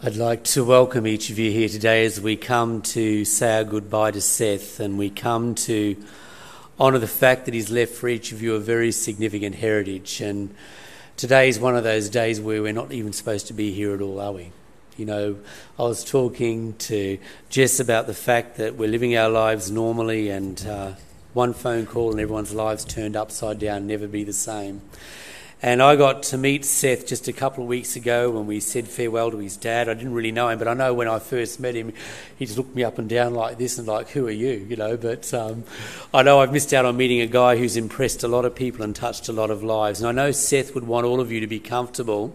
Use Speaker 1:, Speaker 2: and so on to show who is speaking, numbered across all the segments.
Speaker 1: I'd like to welcome each of you here today as we come to say our goodbye to Seth, and we come to honour the fact that he's left for each of you a very significant heritage. And today is one of those days where we're not even supposed to be here at all, are we? You know, I was talking to Jess about the fact that we're living our lives normally, and one phone call and everyone's lives turned upside down, never be the same. And I got to meet Seth just a couple of weeks ago when we said farewell to his dad. I didn't really know him, but I know when I first met him, he just looked me up and down like this and like, who are you? You know, but I know I've missed out on meeting a guy who's impressed a lot of people and touched a lot of lives. And I know Seth would want all of you to be comfortable.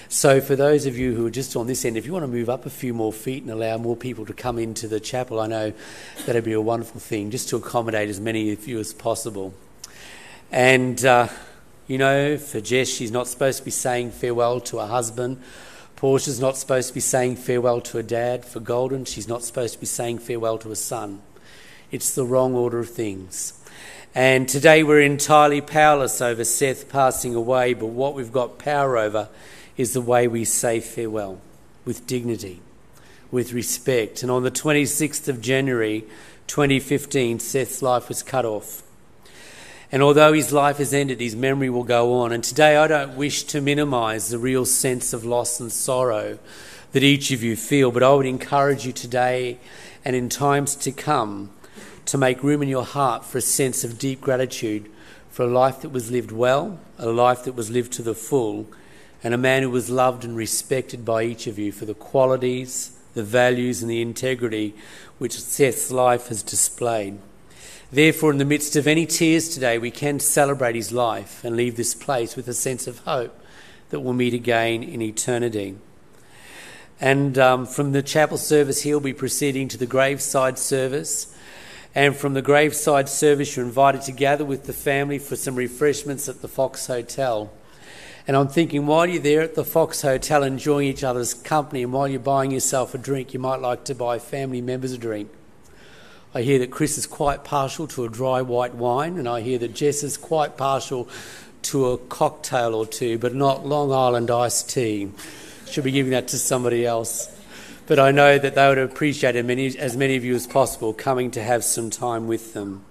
Speaker 1: So for those of you who are just on this end, if you want to move up a few more feet and allow more people to come into the chapel, I know that'd be a wonderful thing, just to accommodate as many of you as possible. And you know, for Jess, she's not supposed to be saying farewell to her husband. Portia's not supposed to be saying farewell to her dad. For Golden, she's not supposed to be saying farewell to her son. It's the wrong order of things. And today we're entirely powerless over Seth passing away, but what we've got power over is the way we say farewell, with dignity, with respect. And on the 26th of January 2015, Seth's life was cut off. And although his life has ended, his memory will go on. And today I don't wish to minimise the real sense of loss and sorrow that each of you feel, but I would encourage you today and in times to come to make room in your heart for a sense of deep gratitude for a life that was lived well, a life that was lived to the full, and a man who was loved and respected by each of you for the qualities, the values and the integrity which Seth's life has displayed. Therefore, in the midst of any tears today, we can celebrate his life and leave this place with a sense of hope that we'll meet again in eternity. And from the chapel service, he'll be proceeding to the graveside service. And from the graveside service, you're invited to gather with the family for some refreshments at the Fox Hotel. And I'm thinking, while you're there at the Fox Hotel enjoying each other's company, and while you're buying yourself a drink, you might like to buy family members a drink. I hear that Chris is quite partial to a dry white wine, and I hear that Jess is quite partial to a cocktail or two, but not Long Island iced tea. Should be giving that to somebody else. But I know that they would appreciate as many of you as possible coming to have some time with them.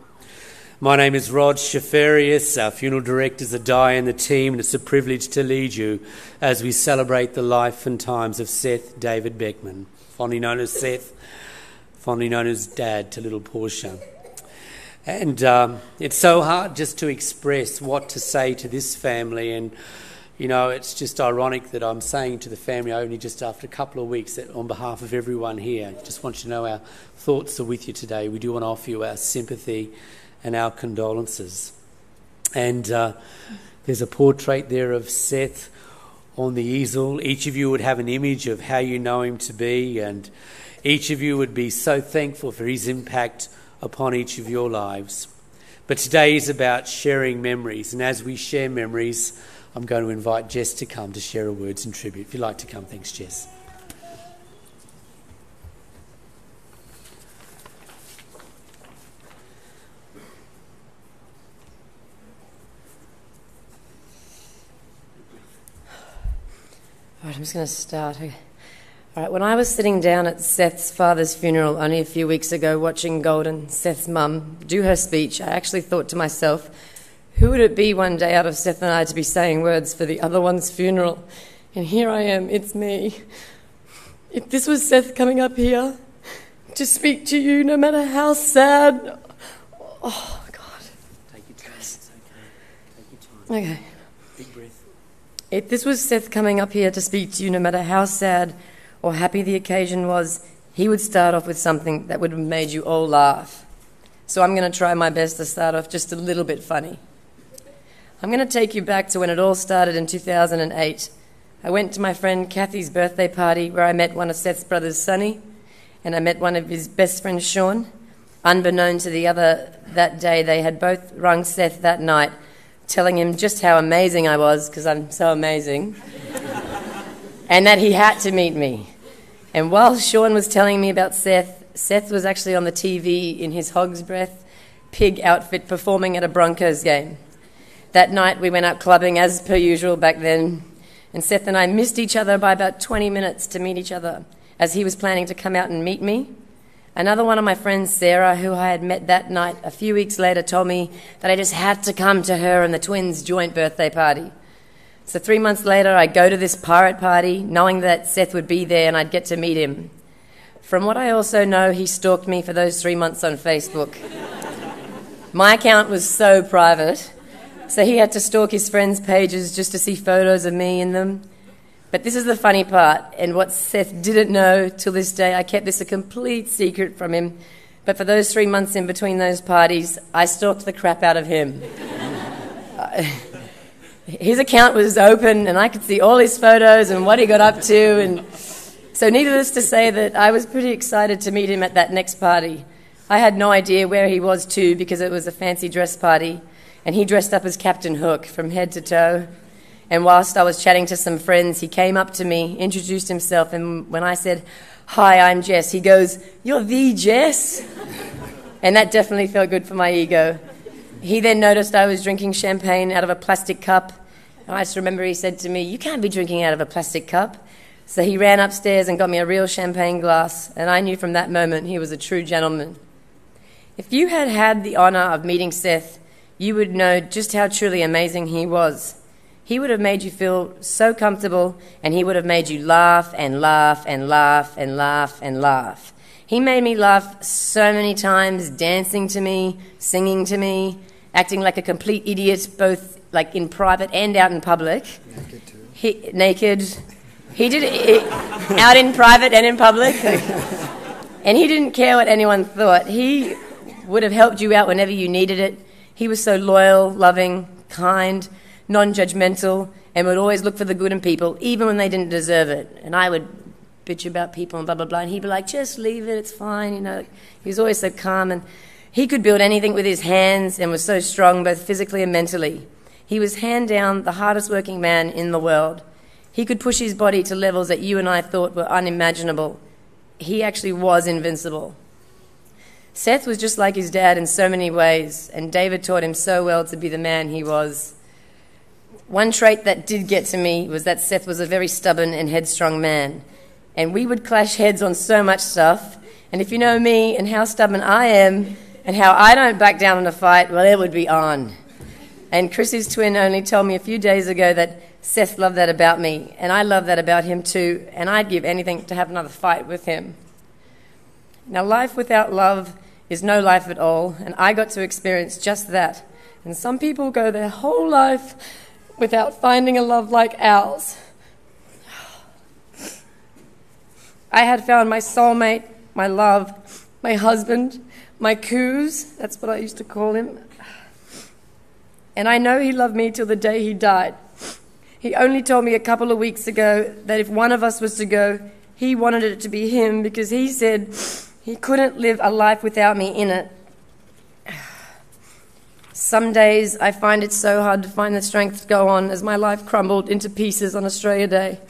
Speaker 1: My name is Rod Shafarius. Our funeral directors are Di and the team, and it's a privilege to lead you as we celebrate the life and times of Seth David Beckman, fondly known as Seth, fondly known as Dad to little Portia. And it's so hard just to express what to say to this family. And, you know, it's just ironic that I'm saying to the family only just after a couple of weeks that on behalf of everyone here, I just want you to know our thoughts are with you today. We do want to offer you our sympathy and our condolences. And there's a portrait there of Seth on the easel. Each of you would have an image of how you know him to be, and each of you would be so thankful for his impact upon each of your lives. But today is about sharing memories, and as we share memories, I'm going to invite Jess to come to share a words in tribute. If you'd like to come, thanks, Jess.
Speaker 2: All right, I'm just going to start. All right, when I was sitting down at Seth's father's funeral only a few weeks ago watching Golden, Seth's mum, do her speech, I actually thought to myself, who would it be one day out of Seth and I to be saying words for the other one's funeral? And here I am, it's me. If this was Seth coming up here to speak to you, no matter how sad... Oh, God.
Speaker 1: Take your time, it's okay. Take your time.
Speaker 2: Okay.
Speaker 1: Big breath.
Speaker 2: If this was Seth coming up here to speak to you, no matter how sad or happy the occasion was, he would start off with something that would have made you all laugh. So I'm going to try my best to start off just a little bit funny. I'm going to take you back to when it all started in 2008. I went to my friend Kathy's birthday party where I met one of Seth's brothers, Sonny, and I met one of his best friends, Sean. Unbeknown to the other that day, they had both rung Seth that night, telling him just how amazing I was, because I'm so amazing, and that he had to meet me. And while Sean was telling me about Seth, Seth was actually on the TV in his hog's breath, pig outfit performing at a Broncos game. That night we went out clubbing as per usual back then. And Seth and I missed each other by about 20 minutes to meet each other, as he was planning to come out and meet me. Another one of my friends, Sarah, who I had met that night, a few weeks later told me that I just had to come to her and the twins' joint birthday party. So 3 months later, I go to this pirate party, knowing that Seth would be there and I'd get to meet him. From what I also know, he stalked me for those 3 months on Facebook. My account was so private, so he had to stalk his friends' pages just to see photos of me in them. But this is the funny part, and what Seth didn't know till this day, I kept this a complete secret from him. But for those 3 months in between those parties, I stalked the crap out of him. His account was open, and I could see all his photos and what he got up to. And so needless to say that I was pretty excited to meet him at that next party. I had no idea where he was too, because it was a fancy dress party, and he dressed up as Captain Hook from head to toe. And whilst I was chatting to some friends, he came up to me, introduced himself, and when I said, "Hi, I'm Jess," he goes, "You're the Jess?" And that definitely felt good for my ego. He then noticed I was drinking champagne out of a plastic cup, and I just remember he said to me, "You can't be drinking out of a plastic cup." So he ran upstairs and got me a real champagne glass, and I knew from that moment he was a true gentleman. If you had had the honour of meeting Seth, you would know just how truly amazing he was. He would have made you feel so comfortable, and he would have made you laugh and laugh and laugh and laugh and laugh. He made me laugh so many times, dancing to me, singing to me, acting like a complete idiot, both like in private and out in public.
Speaker 3: Naked too.
Speaker 2: Naked. He did it out in private and in public. And he didn't care what anyone thought. He would have helped you out whenever you needed it. He was so loyal, loving, kind, non-judgmental, and would always look for the good in people, even when they didn't deserve it. And I would bitch about people and blah, blah, blah, and he'd be like, "Just leave it, it's fine," you know. He was always so calm, and he could build anything with his hands and was so strong, both physically and mentally. He was hand down the hardest working man in the world. He could push his body to levels that you and I thought were unimaginable. He actually was invincible. Seth was just like his dad in so many ways, and David taught him so well to be the man he was. One trait that did get to me was that Seth was a very stubborn and headstrong man, and we would clash heads on so much stuff, and if you know me and how stubborn I am and how I don't back down in a fight, well, it would be on. And Chris's twin only told me a few days ago that Seth loved that about me, and I love that about him too, and I'd give anything to have another fight with him. Now, life without love is no life at all, and I got to experience just that. And some people go their whole life without finding a love like ours. I had found my soulmate, my love, my husband, my coos, that's what I used to call him. And I know he loved me till the day he died. He only told me a couple of weeks ago that if one of us was to go, he wanted it to be him, because he said he couldn't live a life without me in it. Some days I find it so hard to find the strength to go on as my life crumbled into pieces on Australia Day.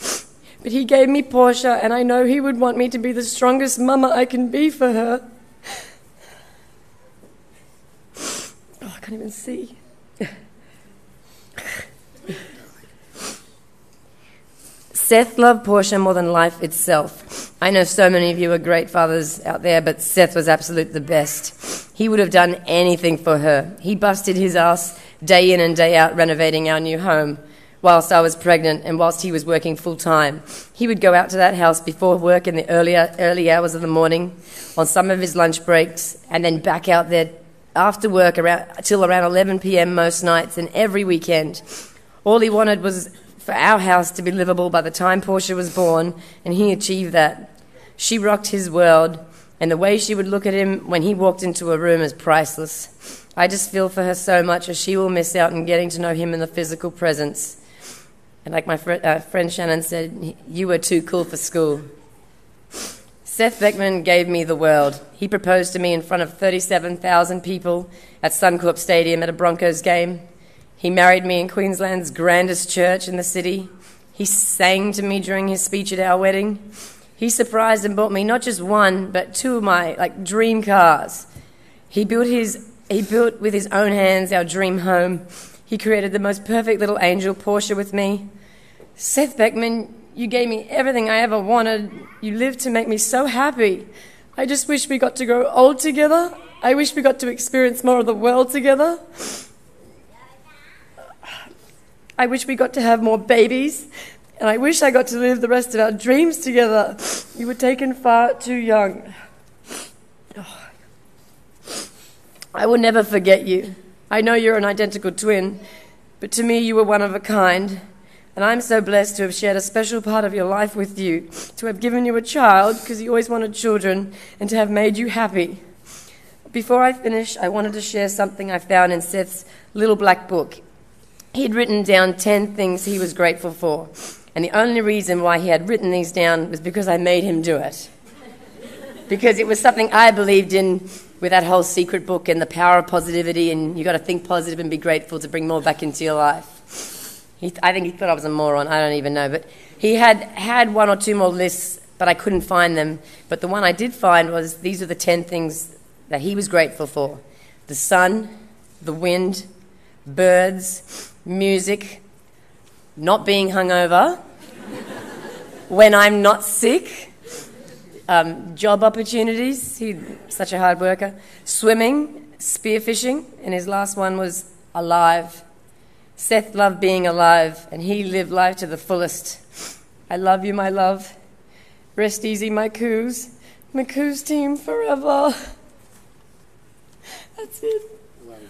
Speaker 2: But he gave me Portia, and I know he would want me to be the strongest mama I can be for her. Oh, I can't even see. Seth loved Portia more than life itself. I know so many of you are great fathers out there, but Seth was absolute the best. He would have done anything for her. He busted his ass day in and day out renovating our new home whilst I was pregnant and whilst he was working full-time. He would go out to that house before work in the early hours of the morning on some of his lunch breaks, and then back out there after work till around 11 p.m. most nights and every weekend. All he wanted was for our house to be livable by the time Portia was born, and he achieved that. She rocked his world, and the way she would look at him when he walked into a room is priceless. I just feel for her so much, as she will miss out on getting to know him in the physical presence. And like my friend Shannon said, you were too cool for school. Seth Beckman gave me the world. He proposed to me in front of 37,000 people at Suncorp Stadium at a Broncos game. He married me in Queensland's grandest church in the city. He sang to me during his speech at our wedding. He surprised and bought me not just one, but two of my dream cars. He built with his own hands our dream home. He created the most perfect little angel, Portia, with me. Seth Beckman, you gave me everything I ever wanted. You lived to make me so happy. I just wish we got to grow old together. I wish we got to experience more of the world together. I wish we got to have more babies. And I wish I got to live the rest of our dreams together. You were taken far too young. Oh. I will never forget you. I know you're an identical twin, but to me you were one of a kind. And I'm so blessed to have shared a special part of your life with you, to have given you a child, because you always wanted children, and to have made you happy. Before I finish, I wanted to share something I found in Seth's little black book. He'd written down 10 things he was grateful for, and the only reason why he had written these down was because I made him do it. Because it was something I believed in with that whole secret book and the power of positivity, and you got to think positive and be grateful to bring more back into your life. I think he thought I was a moron, I don't even know. But he had one or two more lists, but I couldn't find them. But the one I did find was these are the 10 things that he was grateful for. The sun, the wind, birds, music, not being hungover, when I'm not sick, job opportunities, he's such a hard worker, swimming, spearfishing, and his last one was alive. Seth loved being alive, and he lived life to the fullest. I love you, my love. Rest easy, my coos. My coos team forever. That's it.
Speaker 1: Well done.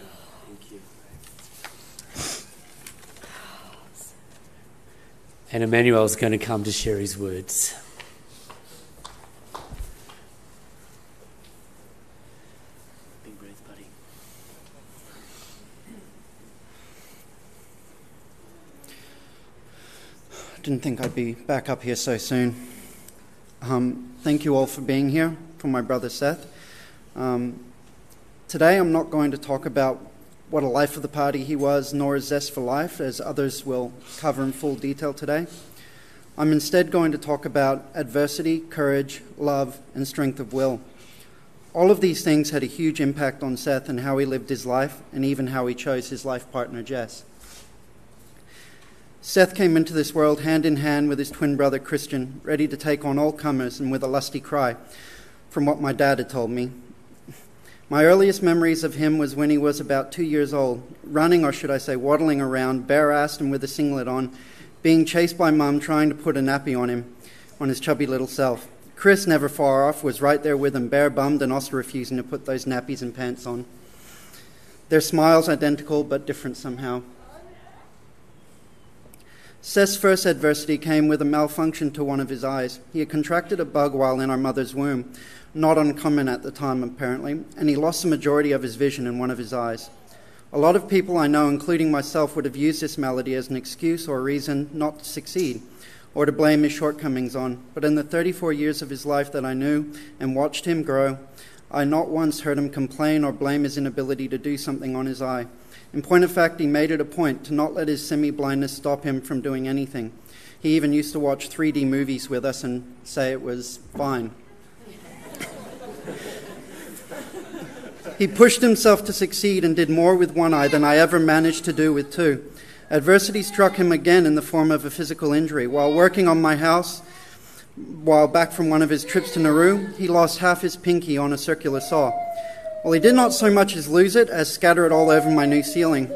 Speaker 1: Thank you. And Emmanuel's going to come to share his words. Big breath, buddy.
Speaker 3: Didn't think I'd be back up here so soon. Thank you all for being here, for my brother Seth. Today I'm not going to talk about what a life of the party he was, nor his zest for life, as others will cover in full detail today. I'm instead going to talk about adversity, courage, love, and strength of will. All of these things had a huge impact on Seth and how he lived his life, and even how he chose his life partner, Jess. Seth came into this world hand in hand with his twin brother Christian, ready to take on all comers and with a lusty cry, from what my dad had told me. My earliest memories of him was when he was about 2 years old, running, or should I say waddling around, bare-assed and with a singlet on, being chased by Mum trying to put a nappy on him, on his chubby little self. Chris, never far off, was right there with him, bare-bummed and also refusing to put those nappies and pants on. Their smiles identical but different somehow. Seth's first adversity came with a malfunction to one of his eyes. He had contracted a bug while in our mother's womb, not uncommon at the time apparently, and he lost the majority of his vision in one of his eyes. A lot of people I know, including myself, would have used this malady as an excuse or reason not to succeed, or to blame his shortcomings on. But in the 34 years of his life that I knew and watched him grow, I not once heard him complain or blame his inability to do something on his eye. In point of fact, he made it a point to not let his semi-blindness stop him from doing anything. He even used to watch 3D movies with us and say it was fine. He pushed himself to succeed and did more with one eye than I ever managed to do with two. Adversity struck him again in the form of a physical injury. While working on my house, while back from one of his trips to Nauru, he lost half his pinky on a circular saw. Well, he did not so much as lose it as scatter it all over my new ceiling.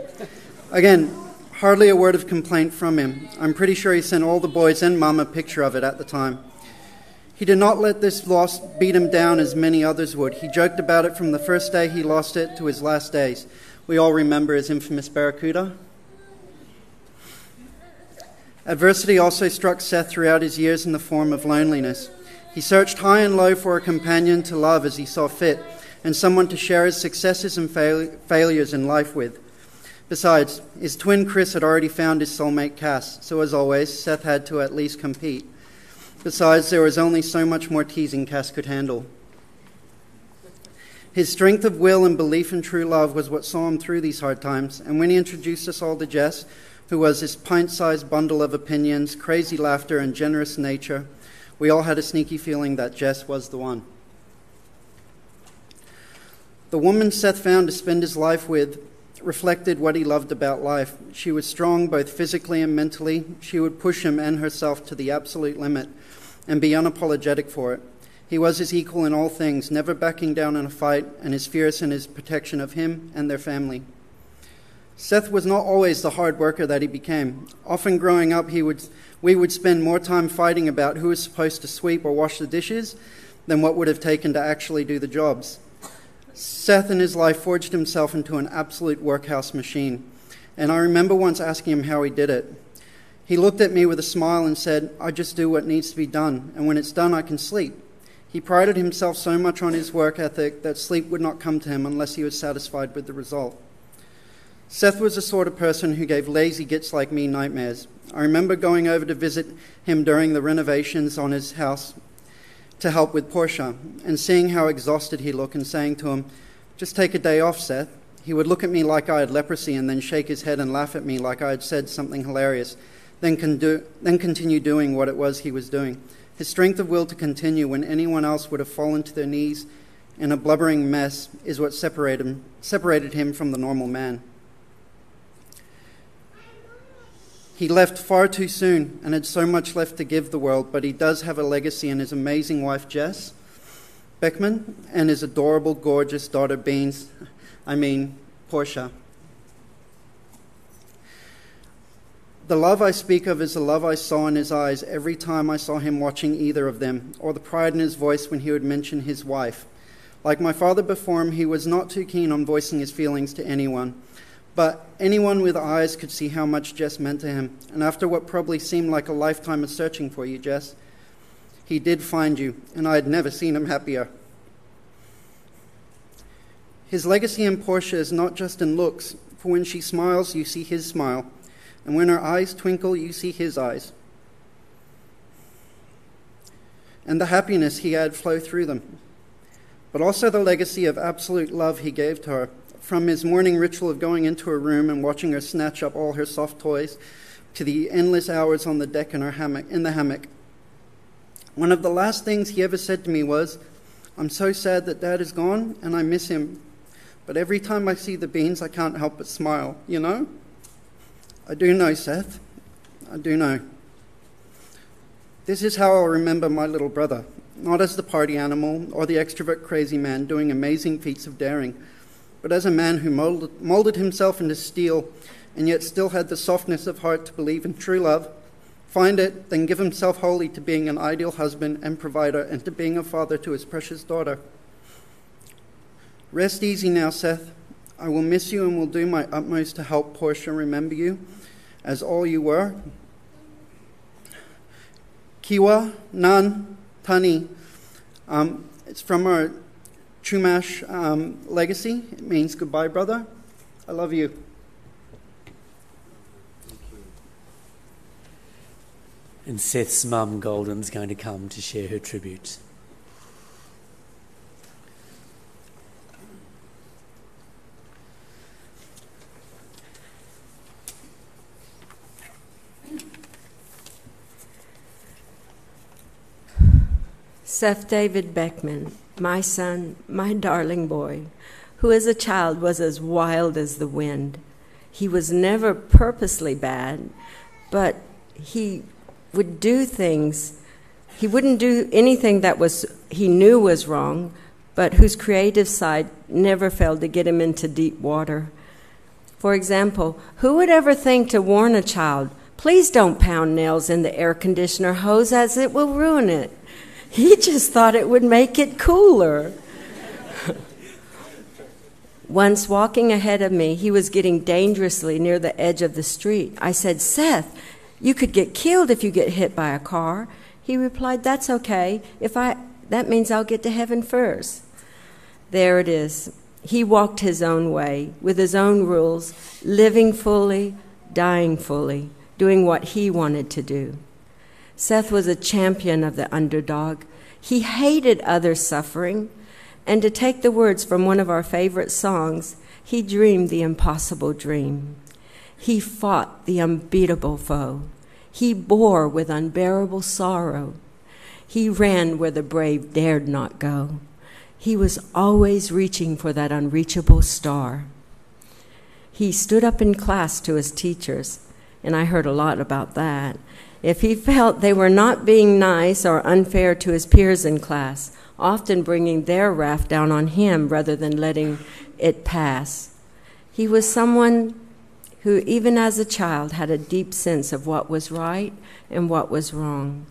Speaker 3: Again, hardly a word of complaint from him. I'm pretty sure he sent all the boys and Mum a picture of it at the time. He did not let this loss beat him down as many others would. He joked about it from the first day he lost it to his last days. We all remember his infamous barracuda. Adversity also struck Seth throughout his years in the form of loneliness. He searched high and low for a companion to love as he saw fit, and someone to share his successes and failures in life with. Besides, his twin Chris had already found his soulmate Cass, so as always, Seth had to at least compete. Besides, there was only so much more teasing Cass could handle. His strength of will and belief in true love was what saw him through these hard times, and when he introduced us all to Jess, who was this pint-sized bundle of opinions, crazy laughter, and generous nature, we all had a sneaky feeling that Jess was the one. The woman Seth found to spend his life with reflected what he loved about life. She was strong both physically and mentally. She would push him and herself to the absolute limit and be unapologetic for it. He was his equal in all things, never backing down in a fight, and is fierce in his protection of him and their family. Seth was not always the hard worker that he became. Often growing up, we would spend more time fighting about who was supposed to sweep or wash the dishes than what would have taken to actually do the jobs. Seth in his life forged himself into an absolute workhouse machine, and I remember once asking him how he did it. He looked at me with a smile and said, "I just do what needs to be done, and when it's done, I can sleep." He prided himself so much on his work ethic that sleep would not come to him unless he was satisfied with the result. Seth was the sort of person who gave lazy gits like me nightmares. I remember going over to visit him during the renovations on his house to help with Portia, and seeing how exhausted he looked and saying to him, "Just take a day off, Seth." He would look at me like I had leprosy and then shake his head and laugh at me like I had said something hilarious, then continue doing what it was he was doing. His strength of will to continue when anyone else would have fallen to their knees in a blubbering mess is what separated him from the normal man. He left far too soon and had so much left to give the world, but he does have a legacy in his amazing wife, Jess Beckman, and his adorable, gorgeous daughter, Portia. The love I speak of is the love I saw in his eyes every time I saw him watching either of them, or the pride in his voice when he would mention his wife. Like my father before him, he was not too keen on voicing his feelings to anyone. But anyone with eyes could see how much Jess meant to him. And after what probably seemed like a lifetime of searching for you, Jess, he did find you, and I had never seen him happier. His legacy in Portia is not just in looks, for when she smiles, you see his smile. And when her eyes twinkle, you see his eyes. And the happiness he had flow through them. But also the legacy of absolute love he gave to her. From his morning ritual of going into her room and watching her snatch up all her soft toys, to the endless hours on the deck in the hammock. One of the last things he ever said to me was, "I'm so sad that Dad is gone and I miss him. But every time I see the beans, I can't help but smile, you know?" I do know, Seth. I do know. This is how I'll remember my little brother, not as the party animal or the extrovert crazy man doing amazing feats of daring, but as a man who molded himself into steel and yet still had the softness of heart to believe in true love, find it, then give himself wholly to being an ideal husband and provider and to being a father to his precious daughter. Rest easy now, Seth. I will miss you and will do my utmost to help Portia remember you as all you were. Kiwa, Nan, Tani. It's from our Chumash legacy. It means goodbye, brother. I love you.
Speaker 1: And Seth's mum, Golden's going to come to share her tribute.
Speaker 4: Seth David Beckman, my son, my darling boy, who as a child was as wild as the wind. He was never purposely bad, but he would do things. He wouldn't do anything that he knew was wrong, but whose creative side never failed to get him into deep water. For example, who would ever think to warn a child, "Please don't pound nails in the air conditioner hose as it will ruin it"? He just thought it would make it cooler. Once, walking ahead of me, he was getting dangerously near the edge of the street. I said, "Seth, you could get killed if you get hit by a car." He replied, "That's okay. That means I'll get to heaven first." There it is. He walked his own way, with his own rules, living fully, dying fully, doing what he wanted to do. Seth was a champion of the underdog. He hated others' suffering. And to take the words from one of our favorite songs, he dreamed the impossible dream. He fought the unbeatable foe. He bore with unbearable sorrow. He ran where the brave dared not go. He was always reaching for that unreachable star. He stood up in class to his teachers, and I heard a lot about that. If he felt they were not being nice or unfair to his peers in class, often bringing their wrath down on him rather than letting it pass. He was someone who, even as a child, had a deep sense of what was right and what was wrong.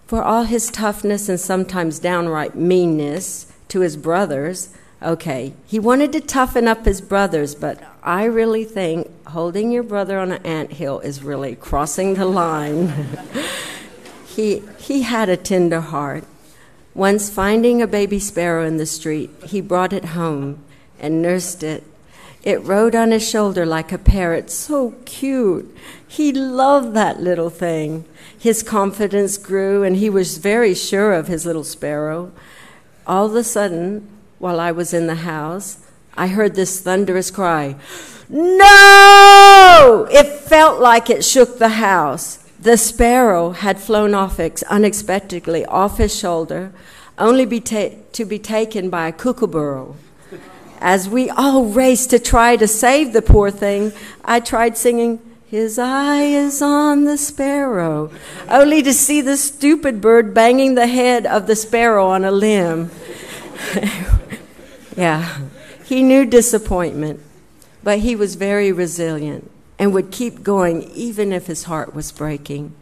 Speaker 4: For all his toughness and sometimes downright meanness to his brothers, he wanted to toughen up his brothers, but I really think holding your brother on an anthill is really crossing the line. He had a tender heart. Once finding a baby sparrow in the street, he brought it home and nursed it. It rode on his shoulder like a parrot, so cute. He loved that little thing. His confidence grew, and he was very sure of his little sparrow. All of a sudden, while I was in the house, I heard this thunderous cry, "No!" It felt like it shook the house. The sparrow had flown off unexpectedly off his shoulder, only to be taken by a kookaburra. As we all raced to try to save the poor thing, I tried singing, "His eye is on the sparrow," only to see the stupid bird banging the head of the sparrow on a limb. Yeah, he knew disappointment, but he was very resilient and would keep going even if his heart was breaking.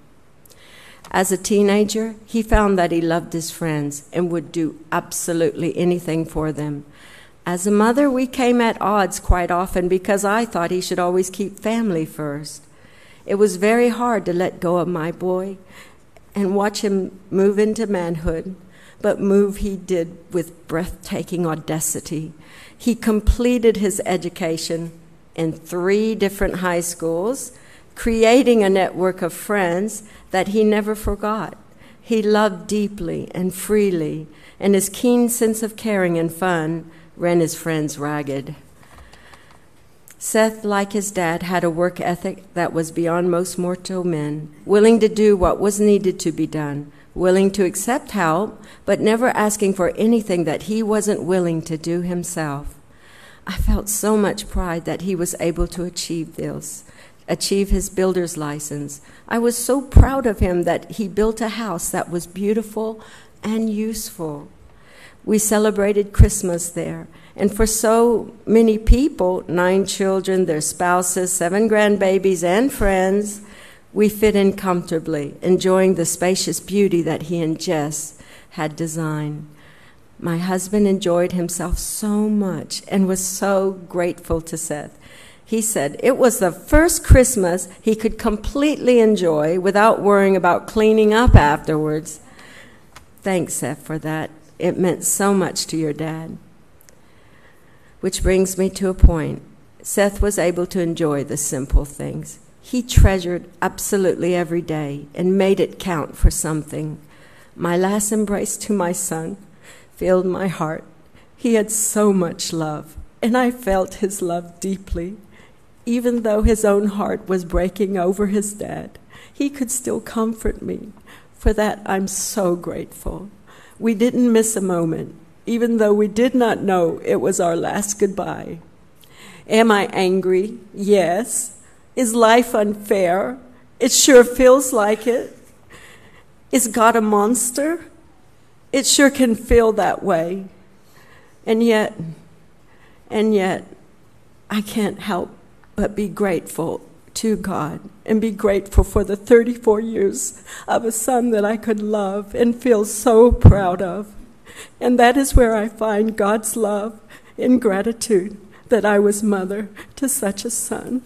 Speaker 4: As a teenager, he found that he loved his friends and would do absolutely anything for them. As a mother, we came at odds quite often because I thought he should always keep family first. It was very hard to let go of my boy and watch him move into manhood, but move he did with breathtaking audacity. He completed his education in 3 different high schools, creating a network of friends that he never forgot. He loved deeply and freely, and his keen sense of caring and fun ran his friends ragged. Seth, like his dad, had a work ethic that was beyond most mortal men, willing to do what was needed to be done, willing to accept help, but never asking for anything that he wasn't willing to do himself. I felt so much pride that he was able to achieve his builder's license. I was so proud of him that he built a house that was beautiful and useful. We celebrated Christmas there, and for so many people, 9 children, their spouses, 7 grandbabies, and friends, we fit in comfortably, enjoying the spacious beauty that he and Jess had designed. My husband enjoyed himself so much and was so grateful to Seth. He said it was the first Christmas he could completely enjoy without worrying about cleaning up afterwards. Thanks, Seth, for that. It meant so much to your dad. Which brings me to a point. Seth was able to enjoy the simple things. He treasured absolutely every day and made it count for something. My last embrace to my son filled my heart. He had so much love, and I felt his love deeply. Even though his own heart was breaking over his dad, he could still comfort me. For that, I'm so grateful. We didn't miss a moment, even though we did not know it was our last goodbye. Am I angry? Yes. Is life unfair? It sure feels like it. Is God a monster? It sure can feel that way. And yet, I can't help but be grateful to God and be grateful for the 34 years of a son that I could love and feel so proud of. And that is where I find God's love and gratitude that I was mother to such a son.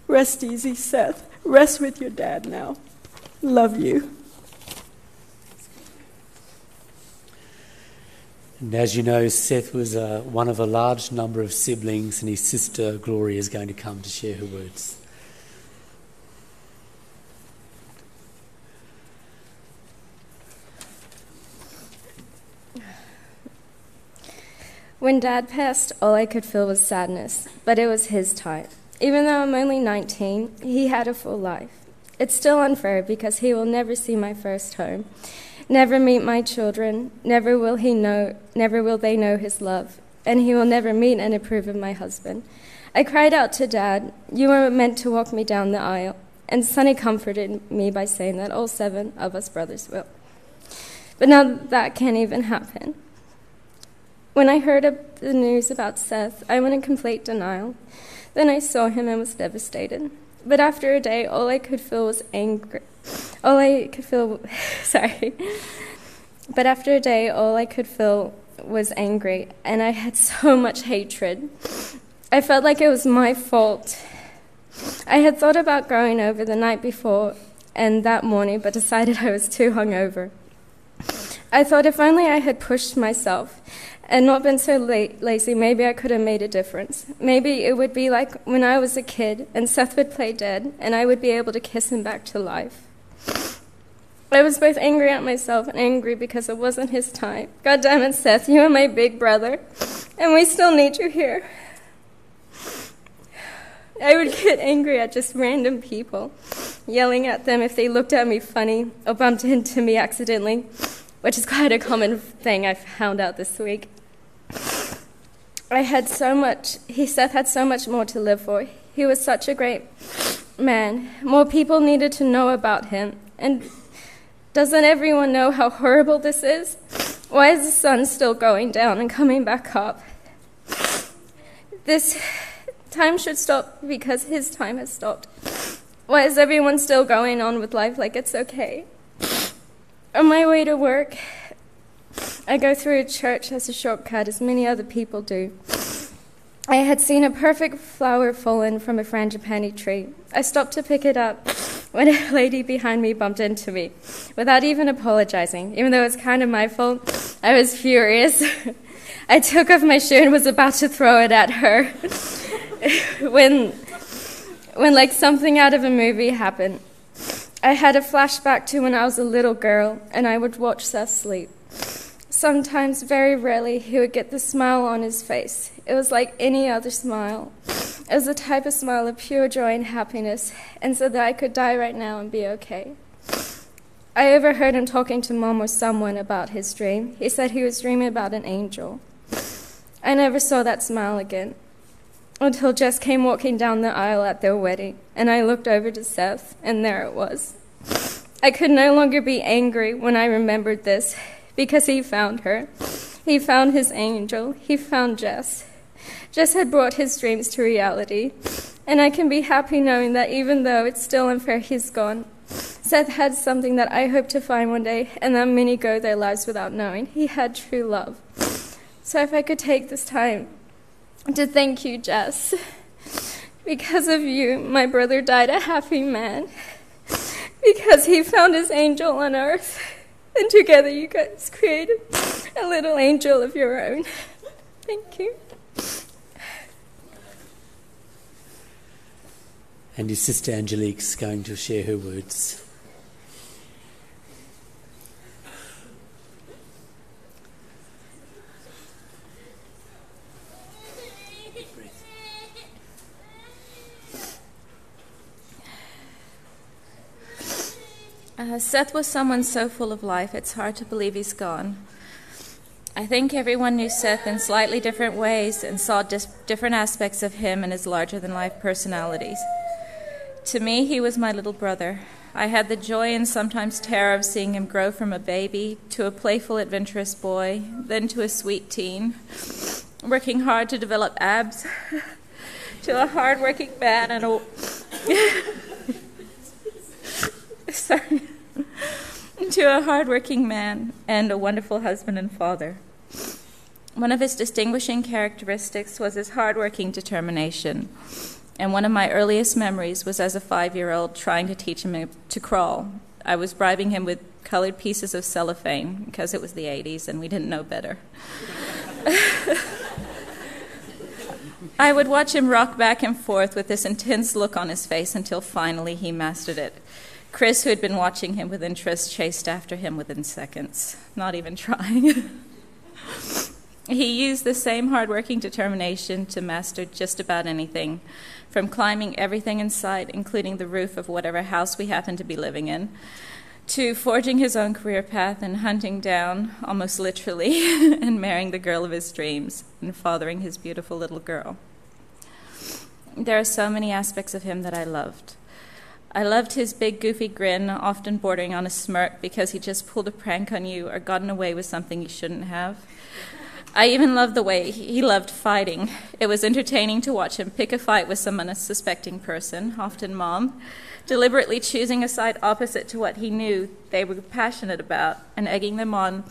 Speaker 4: Rest easy, Seth. Rest with your dad now. Love you.
Speaker 1: And as you know, Seth was one of a large number of siblings, and his sister Gloria is going to come to share her words.
Speaker 5: When Dad passed, all I could feel was sadness, but it was his time. Even though I'm only 19, he had a full life. It's still unfair because he will never see my first home, never meet my children, never will they know his love. and he will never meet and approve of my husband. I cried out to Dad, "You were meant to walk me down the aisle." And Sonny comforted me by saying that all 7 of us brothers will. But now that can't even happen. When I heard of the news about Seth, I went in complete denial. Then I saw him and was devastated. But after a day, all I could feel was angry. But after a day, all I could feel was angry, and I had so much hatred. I felt like it was my fault. I had thought about going over the night before and that morning, but decided I was too hungover. I thought if only I had pushed myself and not been so lazy, maybe I could have made a difference. Maybe it would be like when I was a kid and Seth would play dead and I would be able to kiss him back to life. I was both angry at myself and angry because it wasn't his time. God damn it, Seth, you are my big brother, and we still need you here. I would get angry at just random people, yelling at them if they looked at me funny or bumped into me accidentally, which is quite a common thing I found out this week. Seth had so much more to live for. He was such a great man. More people needed to know about him. And doesn't everyone know how horrible this is? Why is the sun still going down and coming back up? This time should stop because his time has stopped. Why is everyone still going on with life like it's okay? On my way to work, I go through a church as a shortcut, as many other people do. I had seen a perfect flower fallen from a frangipani tree. I stopped to pick it up when a lady behind me bumped into me, without even apologizing. Even though it was kind of my fault, I was furious. I took off my shoe and was about to throw it at her when like something out of a movie happened. I had a flashback to when I was a little girl and I would watch Seth sleep. Sometimes, very rarely, he would get the smile on his face. It was like any other smile. It was the type of smile of pure joy and happiness, and so that I could die right now and be okay. I overheard him talking to Mom or someone about his dream. He said he was dreaming about an angel. I never saw that smile again, until Jess came walking down the aisle at their wedding, and I looked over to Seth, and there it was. I could no longer be angry when I remembered this, because he found her. He found his angel. He found Jess. Jess had brought his dreams to reality, and I can be happy knowing that even though it's still unfair he's gone, Seth had something that I hope to find one day, and that many go their lives without knowing. He had true love. So if I could take this time to thank you, Jess. Because of you, my brother died a happy man. Because he found his angel on earth. And together you guys created a little angel of your own. Thank you.
Speaker 1: And his sister Angelique's going to share her words.
Speaker 6: Seth was someone so full of life, it's hard to believe he's gone. I think everyone knew Seth in slightly different ways and saw different aspects of him and his larger-than-life personalities. To me, he was my little brother. I had the joy and sometimes terror of seeing him grow from a baby to a playful, adventurous boy, then to a sweet teen, working hard to develop abs, to a hard-working man and a... Sorry. To a hard-working man and a wonderful husband and father. One of his distinguishing characteristics was his hard-working determination, and one of my earliest memories was as a 5-year-old trying to teach him to crawl. I was bribing him with colored pieces of cellophane because it was the 80s and we didn't know better. I would watch him rock back and forth with this intense look on his face until finally he mastered it. Chris, who had been watching him with interest, chased after him within seconds, not even trying. He used the same hard-working determination to master just about anything, from climbing everything in sight, including the roof of whatever house we happened to be living in, to forging his own career path and hunting down, almost literally, and marrying the girl of his dreams and fathering his beautiful little girl. There are so many aspects of him that I loved. I loved his big, goofy grin, often bordering on a smirk because he just pulled a prank on you or gotten away with something you shouldn't have. I even loved the way he loved fighting. It was entertaining to watch him pick a fight with some unsuspecting person, often Mom, deliberately choosing a side opposite to what he knew they were passionate about and egging them on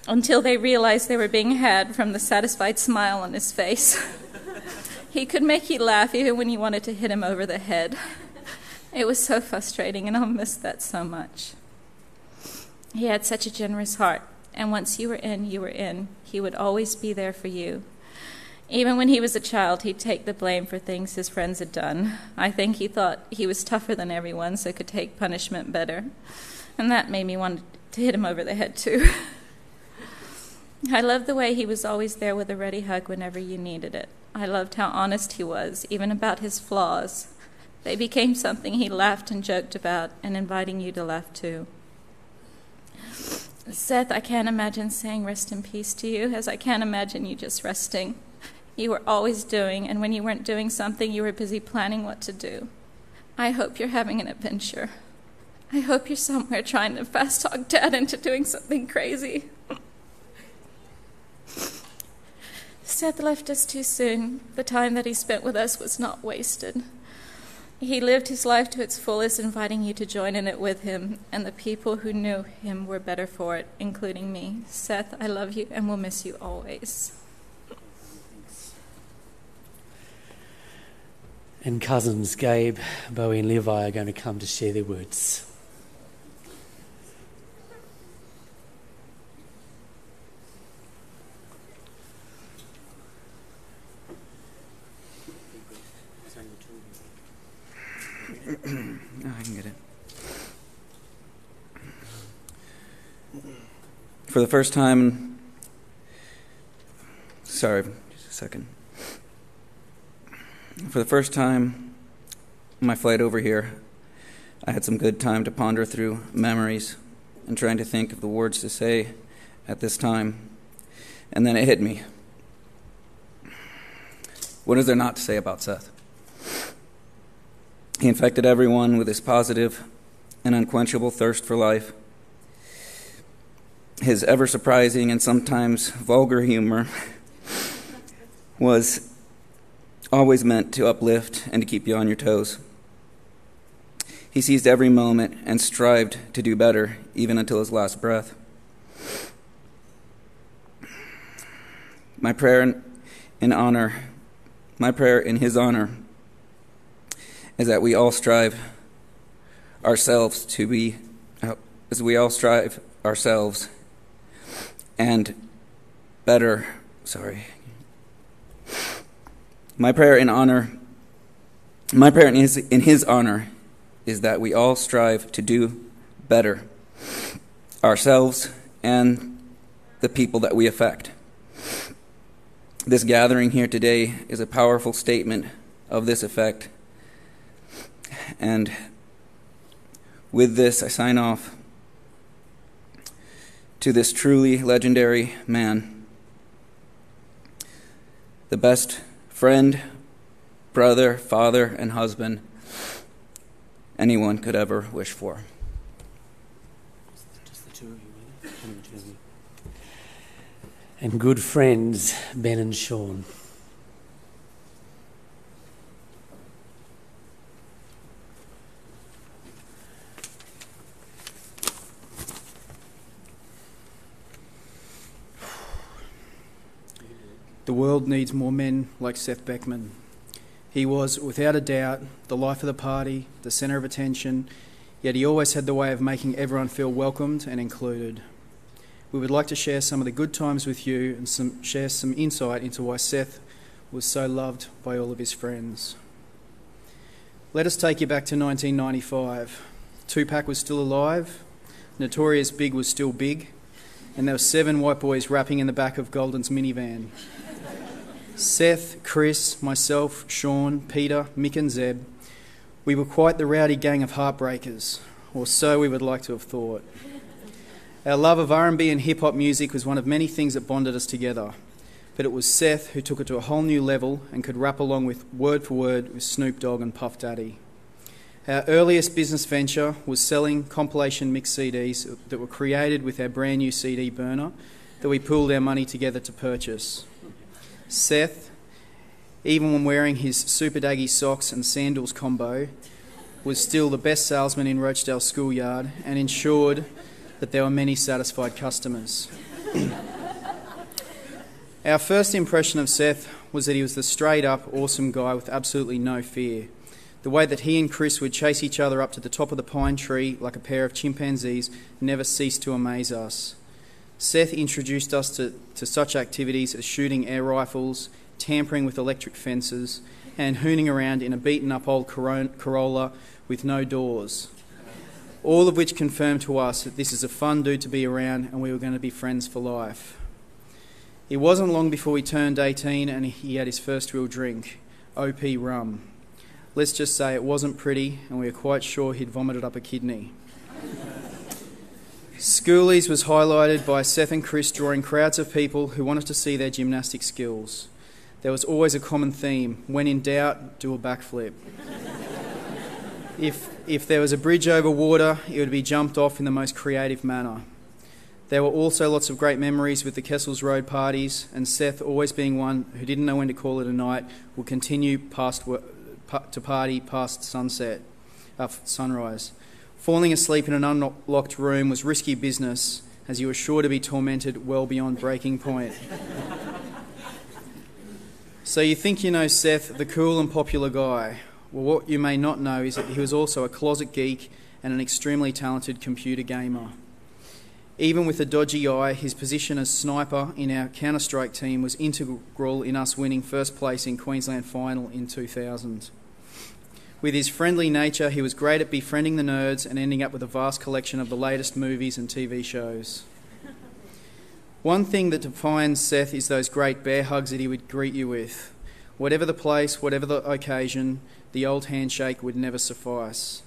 Speaker 6: until they realized they were being had from the satisfied smile on his face. He could make you laugh even when you wanted to hit him over the head. It was so frustrating, and I'll miss that so much. He had such a generous heart, and once you were in, you were in. He would always be there for you. Even when he was a child, he'd take the blame for things his friends had done. I think he thought he was tougher than everyone, so could take punishment better. And that made me want to hit him over the head, too. I loved the way he was always there with a ready hug whenever you needed it. I loved how honest he was, even about his flaws. They became something he laughed and joked about, and inviting you to laugh, too. Seth, I can't imagine saying rest in peace to you, as I can't imagine you just resting. You were always doing, and when you weren't doing something, you were busy planning what to do. I hope you're having an adventure. I hope you're somewhere trying to fast-talk Dad into doing something crazy. Seth left us too soon. The time that he spent with us was not wasted. He lived his life to its fullest, inviting you to join in it with him, and the people who knew him were better for it, including me. Seth, I love you and will miss you always.
Speaker 1: And cousins Gabe, Bowie and Levi are going to come to share their words.
Speaker 7: I can get it. For the first time, sorry, just a second. For the first time on my flight over here, I had some good time to ponder through memories and trying to think of the words to say at this time. And then it hit me. What is there not to say about Seth? He infected everyone with his positive and unquenchable thirst for life. His ever-surprising and sometimes vulgar humor was always meant to uplift and to keep you on your toes. He seized every moment and strived to do better, even until his last breath. My prayer in his honor is that we all strive ourselves to be, as we all strive ourselves and better, My prayer in his honor is that we all strive to do better ourselves and the people that we affect. This gathering here today is a powerful statement of this effect. And with this, I sign off to this truly legendary man, the best friend, brother, father, and husband anyone could ever wish for.
Speaker 1: Just the two of you, really? And good friends, Ben and Sean.
Speaker 8: The world needs more men like Seth Beckman. He was, without a doubt, the life of the party, the centre of attention, yet he always had the way of making everyone feel welcomed and included. We would like to share some of the good times with you and share some insight into why Seth was so loved by all of his friends. Let us take you back to 1995. Tupac was still alive, Notorious Big was still big, and there were 7 white boys rapping in the back of Golden's minivan. Seth, Chris, myself, Sean, Peter, Mick and Zeb, we were quite the rowdy gang of heartbreakers. or so we would like to have thought. Our love of R&B and hip-hop music was one of many things that bonded us together, but it was Seth who took it to a whole new level and could rap along with word for word with Snoop Dogg and Puff Daddy. Our earliest business venture was selling compilation mix CDs that were created with our brand new CD burner that we pooled our money together to purchase. Seth, even when wearing his super daggy socks and sandals combo, was still the best salesman in Rochdale schoolyard and ensured that there were many satisfied customers. Our first impression of Seth was that he was the straight-up, awesome guy with absolutely no fear. The way that he and Chris would chase each other up to the top of the pine tree like a pair of chimpanzees never ceased to amaze us. Seth introduced us to such activities as shooting air rifles, tampering with electric fences, and hooning around in a beaten-up old Corolla with no doors. All of which confirmed to us that this is a fun dude to be around and we were going to be friends for life. It wasn't long before we turned 18 and he had his first real drink, OP rum. Let's just say it wasn't pretty and we were quite sure he'd vomited up a kidney. Schoolies was highlighted by Seth and Chris drawing crowds of people who wanted to see their gymnastic skills. There was always a common theme: when in doubt, do a backflip. If there was a bridge over water, it would be jumped off in the most creative manner. There were also lots of great memories with the Kessels Road parties, and Seth, always being one who didn't know when to call it a night, would continue to party past sunrise. Falling asleep in an unlocked room was risky business, as you were sure to be tormented well beyond breaking point. So you think you know Seth, the cool and popular guy. Well, what you may not know is that he was also a closet geek and an extremely talented computer gamer. Even with a dodgy eye, his position as sniper in our Counter-Strike team was integral in us winning first place in Queensland Final in 2000. With his friendly nature, he was great at befriending the nerds and ending up with a vast collection of the latest movies and TV shows. One thing that defines Seth is those great bear hugs that he would greet you with. Whatever the place, whatever the occasion, the old handshake would never suffice.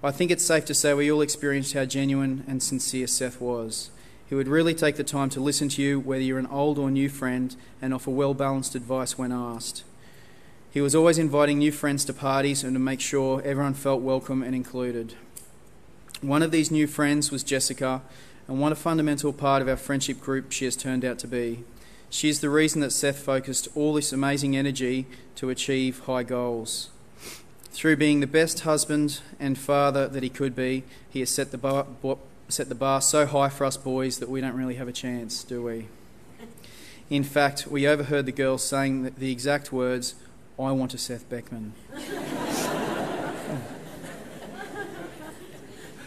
Speaker 8: I think it's safe to say we all experienced how genuine and sincere Seth was. He would really take the time to listen to you, whether you're an old or new friend, and offer well-balanced advice when asked. He was always inviting new friends to parties and to make sure everyone felt welcome and included. One of these new friends was Jessica, and what a fundamental part of our friendship group she has turned out to be. She is the reason that Seth focused all this amazing energy to achieve high goals. Through being the best husband and father that he could be, he has set the bar so high for us boys that we don't really have a chance, do we? In fact, we overheard the girls saying the exact words, "I want a Seth Beckman."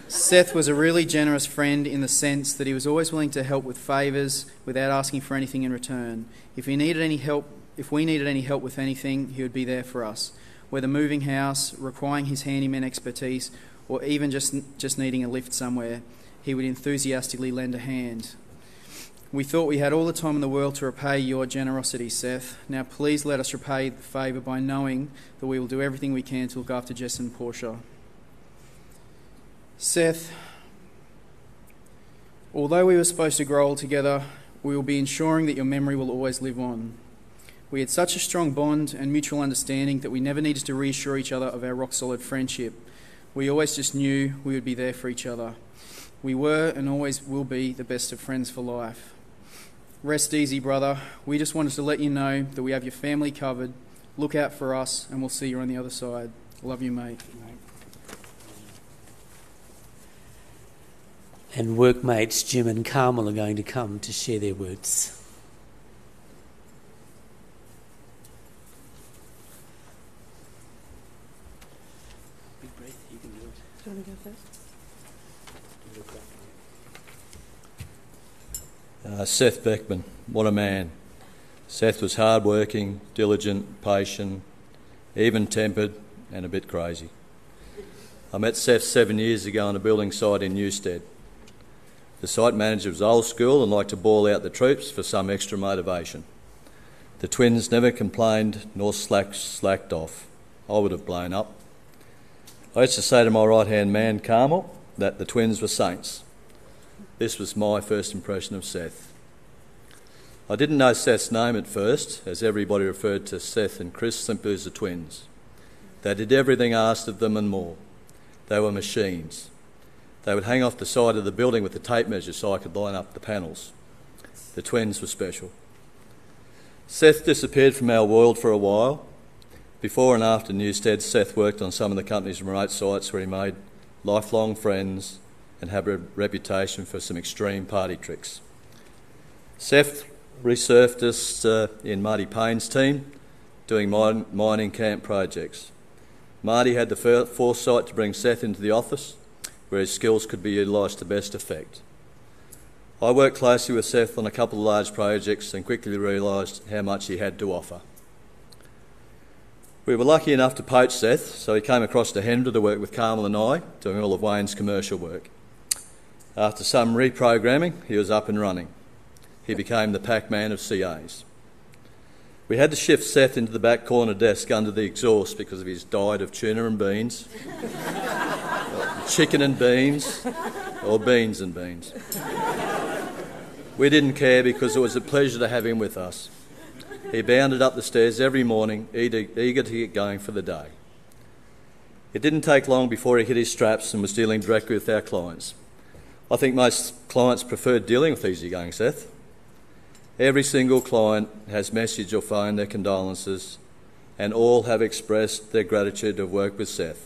Speaker 8: Seth was a really generous friend in the sense that he was always willing to help with favours without asking for anything in return. If we needed any help with anything, he would be there for us. Whether moving house, requiring his handyman expertise, or even just needing a lift somewhere, he would enthusiastically lend a hand. We thought we had all the time in the world to repay your generosity, Seth. Now please let us repay the favour by knowing that we will do everything we can to look after Jess and Portia. Seth, although we were supposed to grow old together, we will be ensuring that your memory will always live on. We had such a strong bond and mutual understanding that we never needed to reassure each other of our rock-solid friendship. We always just knew we would be there for each other. We were and always will be the best of friends for life. Rest easy, brother. We just wanted to let you know that we have your family covered. Look out for us, and we'll see you on the other side. Love you, mate.
Speaker 1: And workmates Jim and Carmel are going to come to share their words. Big breath, you can do it.
Speaker 2: Do you want to go first?
Speaker 9: Seth Beckman, what a man. Seth was hard-working, diligent, patient, even-tempered and a bit crazy. I met Seth 7 years ago on a building site in Newstead. The site manager was old school and liked to bawl out the troops for some extra motivation. The twins never complained nor slacked off. I would have blown up. I used to say to my right-hand man, Carmel, that the twins were saints. This was my first impression of Seth. I didn't know Seth's name at first, as everybody referred to Seth and Chris simply as the twins. They did everything asked of them and more. They were machines. They would hang off the side of the building with the tape measure so I could line up the panels. The twins were special. Seth disappeared from our world for a while. Before and after Newstead, Seth worked on some of the company's remote sites where he made lifelong friends and had a reputation for some extreme party tricks. Seth resurfaced in Marty Payne's team, doing mining camp projects. Marty had the foresight to bring Seth into the office, where his skills could be utilised to best effect. I worked closely with Seth on a couple of large projects and quickly realised how much he had to offer. We were lucky enough to poach Seth, so he came across to Hendra to work with Carmel and I, doing all of Wayne's commercial work. After some reprogramming, he was up and running. He became the Pac-Man of CAs. We had to shift Seth into the back corner desk under the exhaust because of his diet of tuna and beans, chicken and beans, or beans and beans. We didn't care because it was a pleasure to have him with us. He bounded up the stairs every morning, eager to get going for the day. It didn't take long before he hit his straps and was dealing directly with our clients. I think most clients preferred dealing with easygoing Seth. Every single client has messaged or phoned their condolences, and all have expressed their gratitude to have worked with Seth.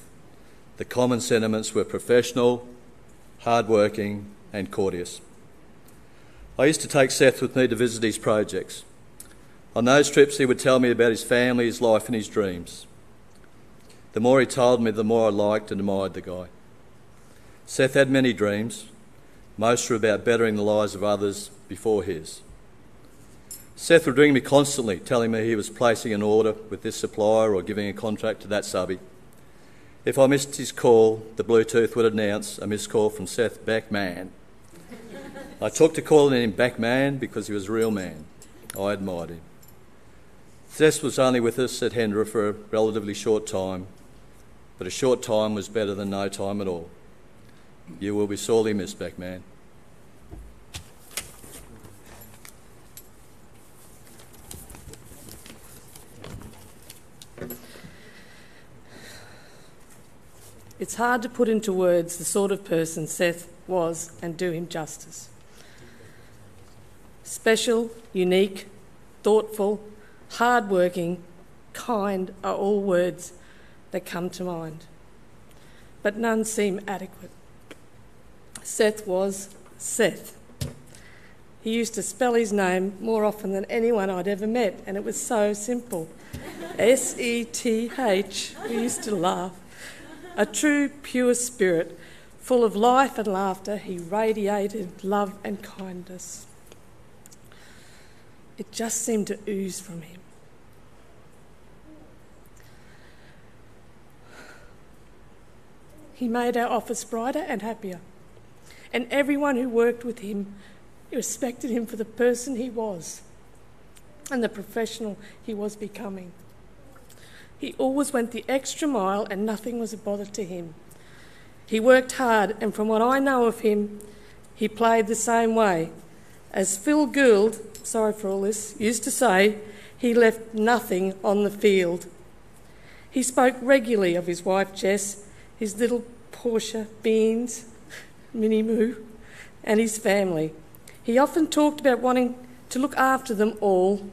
Speaker 9: The common sentiments were professional, hard-working and courteous. I used to take Seth with me to visit his projects. On those trips he would tell me about his family, his life and his dreams. The more he told me, the more I liked and admired the guy. Seth had many dreams. Most were about bettering the lives of others before his. Seth would ring me constantly, telling me he was placing an order with this supplier or giving a contract to that subby. If I missed his call, the Bluetooth would announce a missed call from Seth Backman. I took to calling him Backman because he was a real man. I admired him. Seth was only with us at Hendra for a relatively short time, but a short time was better than no time at all. You will be sorely missed, Backman.
Speaker 10: It's hard to put into words the sort of person Seth was and do him justice. Special, unique, thoughtful, hard-working, kind are all words that come to mind, but none seem adequate. Seth was Seth. He used to spell his name more often than anyone I'd ever met, and it was so simple. S-E-T-H. We used to laugh. A true, pure spirit, full of life and laughter, he radiated love and kindness. It just seemed to ooze from him. He made our office brighter and happier, and everyone who worked with him respected him for the person he was and the professional he was becoming. He always went the extra mile and nothing was a bother to him. He worked hard, and from what I know of him, he played the same way. As Phil Gould, sorry for all this, used to say, he left nothing on the field. He spoke regularly of his wife Jess, his little Portia Beans, Minnie Moo, and his family. He often talked about wanting to look after them all,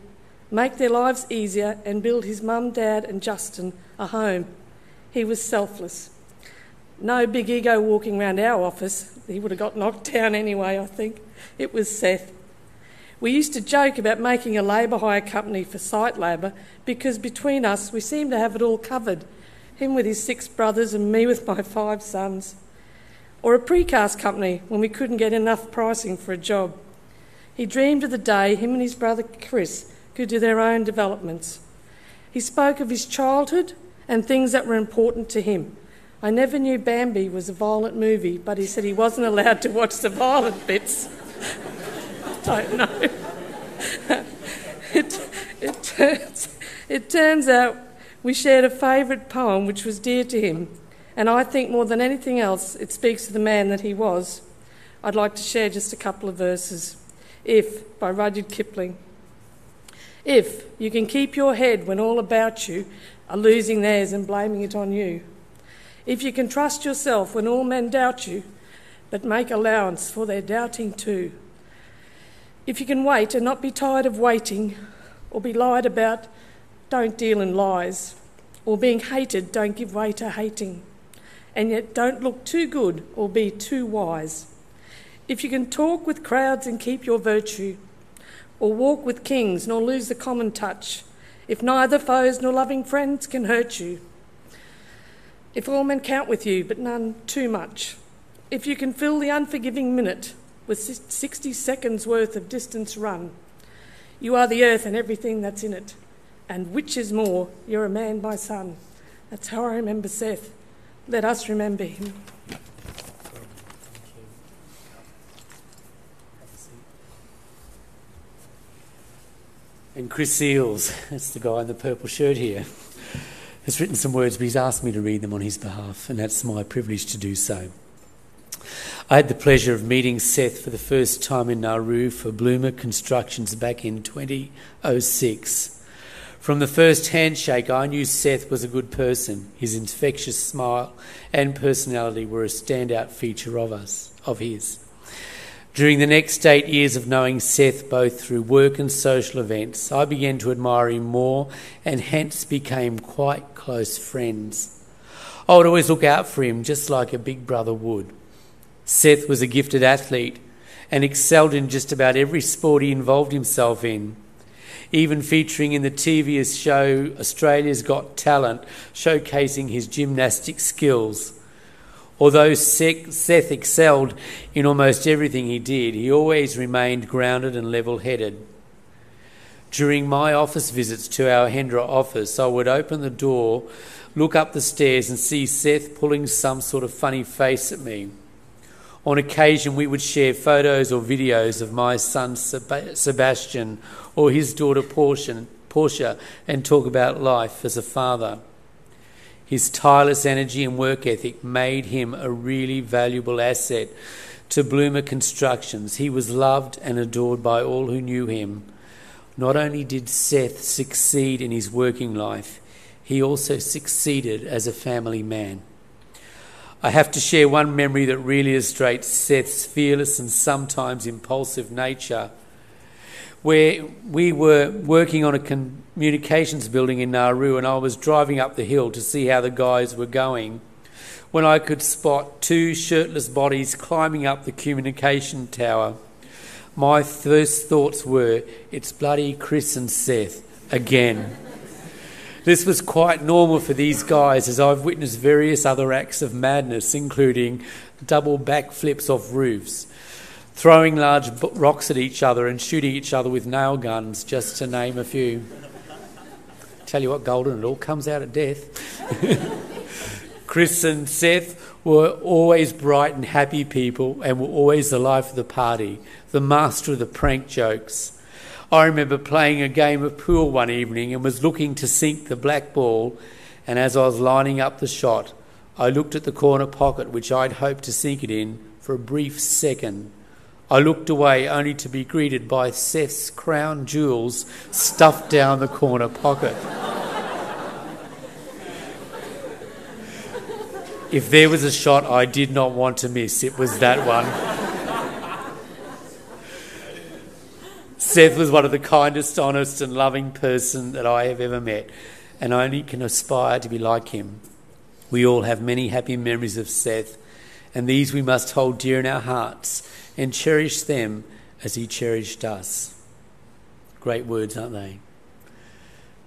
Speaker 10: make their lives easier and build his mum, dad and Justin a home. He was selfless. No big ego walking around our office. He would have got knocked down anyway, I think. It was Seth. We used to joke about making a labour hire company for site labour because between us we seemed to have it all covered, him with his 6 brothers and me with my 5 sons. Or a precast company when we couldn't get enough pricing for a job. He dreamed of the day him and his brother Chris could do their own developments. He spoke of his childhood and things that were important to him. I never knew Bambi was a violent movie, but he said he wasn't allowed to watch the violent bits. I don't know. It turns out we shared a favourite poem which was dear to him, And I think more than anything else, it speaks to the man that he was. I'd like to share just a couple of verses. If, by Rudyard Kipling. If you can keep your head when all about you are losing theirs and blaming it on you. If you can trust yourself when all men doubt you, but make allowance for their doubting too. If you can wait and not be tired of waiting, or be lied about, don't deal in lies. Or being hated, don't give way to hating. And yet don't look too good or be too wise. If you can talk with crowds and keep your virtue, or walk with kings nor lose the common touch, if neither foes nor loving friends can hurt you, if all men count with you but none too much, if you can fill the unforgiving minute with 60 seconds worth of distance run, you are the earth and everything that's in it, and which is more, you're a man, my son. That's how I remember Seth. Let us remember him.
Speaker 1: And Chris Seals, that's the guy in the purple shirt here, has written some words, but he's asked me to read them on his behalf, and that's my privilege to do so. I had the pleasure of meeting Seth for the first time in Nauru for Bloomer Constructions back in 2006. From the first handshake, I knew Seth was a good person. His infectious smile and personality were a standout feature of his. During the next 8 years of knowing Seth, both through work and social events, I began to admire him more and hence became quite close friends. I would always look out for him just like a big brother would. Seth was a gifted athlete and excelled in just about every sport he involved himself in, even featuring in the TV show Australia's Got Talent, showcasing his gymnastic skills. Although Seth excelled in almost everything he did, he always remained grounded and level-headed. During my office visits to our Hendra office, I would open the door, look up the stairs and see Seth pulling some sort of funny face at me. On occasion, we would share photos or videos of my son Sebastian or his daughter Portia and talk about life as a father. His tireless energy and work ethic made him a really valuable asset to Bloomer Constructions. He was loved and adored by all who knew him. Not only did Seth succeed in his working life, he also succeeded as a family man. I have to share one memory that really illustrates Seth's fearless and sometimes impulsive nature. Where we were working on a communications building in Nauru and I was driving up the hill to see how the guys were going, when I could spot two shirtless bodies climbing up the communication tower. My first thoughts were, it's bloody Chris and Seth again. This was quite normal for these guys, as I've witnessed various other acts of madness, including double backflips off roofs, throwing large rocks at each other and shooting each other with nail guns, just to name a few. Tell you what, Golden, it all comes out at death. Chris and Seth were always bright and happy people and were always the life of the party, the master of the prank jokes. I remember playing a game of pool one evening and was looking to sink the black ball, and as I was lining up the shot, I looked at the corner pocket which I'd hoped to sink it in for a brief second. I looked away only to be greeted by Seth's crown jewels stuffed down the corner pocket. If there was a shot I did not want to miss, it was that one. Seth was one of the kindest, honest and loving person that I have ever met, and I only can aspire to be like him. We all have many happy memories of Seth, and these we must hold dear in our hearts and cherish them as he cherished us. Great words, aren't they?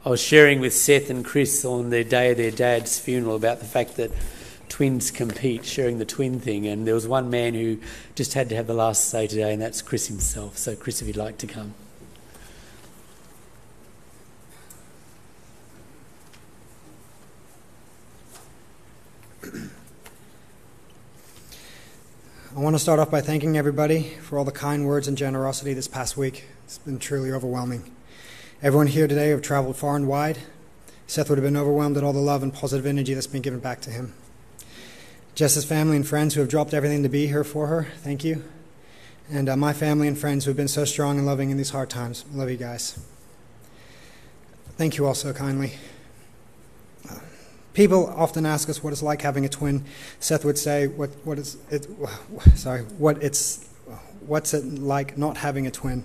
Speaker 1: I was sharing with Seth and Chris on their day of their dad's funeral about the fact that twins compete, sharing the twin thing, and there was one man who just had to have the last say today, and that's Chris himself. So Chris, if you'd like to come.
Speaker 11: I want to start off by thanking everybody for all the kind words and generosity this past week. It's been truly overwhelming. Everyone here today have traveled far and wide. Seth would have been overwhelmed at all the love and positive energy that's been given back to him. Jess's family and friends who have dropped everything to be here for her, thank you. And my family and friends who have been so strong and loving in these hard times. Love you guys. Thank you all so kindly. People often ask us what it's like having a twin. Seth would say, what's it like not having a twin?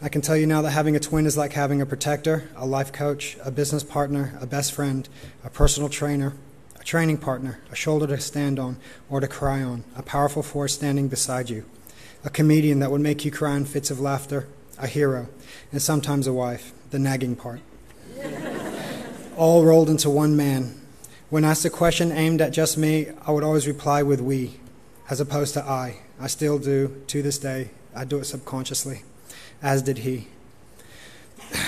Speaker 11: I can tell you now that having a twin is like having a protector, a life coach, a business partner, a best friend, a personal trainer, a training partner, a shoulder to stand on or to cry on, a powerful force standing beside you, a comedian that would make you cry in fits of laughter, a hero, and sometimes a wife, the nagging part. All rolled into one man. When asked a question aimed at just me, I would always reply with we, as opposed to I. I still do, to this day. I do it subconsciously, as did he.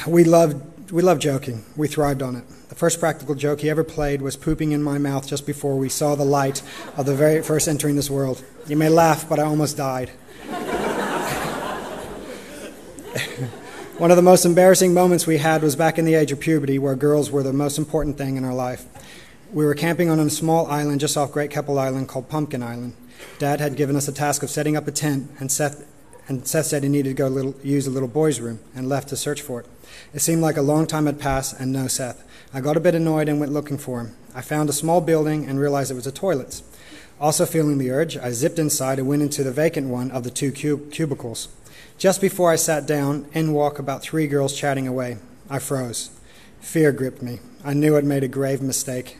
Speaker 11: We loved joking. We thrived on it. The first practical joke he ever played was pooping in my mouth just before we saw the light of the very first entering this world. You may laugh, but I almost died. One of the most embarrassing moments we had was back in the age of puberty, where girls were the most important thing in our life. We were camping on a small island just off Great Keppel Island called Pumpkin Island. Dad had given us a task of setting up a tent, and Seth said he needed to go use a little boy's room, and left to search for it. It seemed like a long time had passed, and no Seth. I got a bit annoyed and went looking for him. I found a small building and realized it was a toilet. Also feeling the urge, I zipped inside and went into the vacant one of the two cubicles. Just before I sat down, in walk about 3 girls chatting away. I froze. Fear gripped me. I knew I'd made a grave mistake.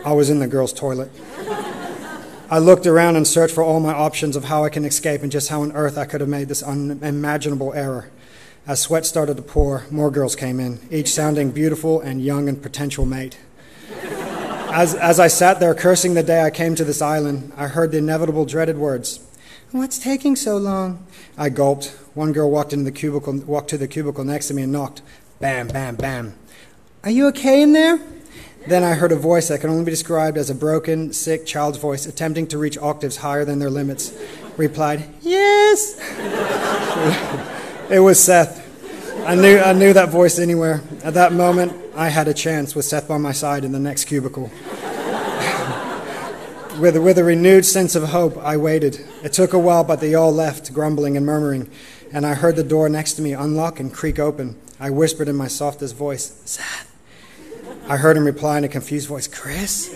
Speaker 11: I was in the girls' toilet. I looked around and searched for all my options of how I can escape and just how on earth I could have made this unimaginable error. As sweat started to pour, more girls came in, each sounding beautiful and young and potential mate. As I sat there cursing the day I came to this island, I heard the inevitable dreaded words, "What's taking so long?" I gulped. One girl walked to the cubicle next to me and knocked. Bam, bam, bam. "Are you okay in there?" Then I heard a voice that can only be described as a broken, sick child's voice attempting to reach octaves higher than their limits. Replied, "Yes." It was Seth. I knew that voice anywhere. At that moment, I had a chance with Seth by my side in the next cubicle. With a renewed sense of hope, I waited. It took a while, but they all left, grumbling and murmuring, and I heard the door next to me unlock and creak open. I whispered in my softest voice, "Seth." I heard him reply in a confused voice, "Chris?"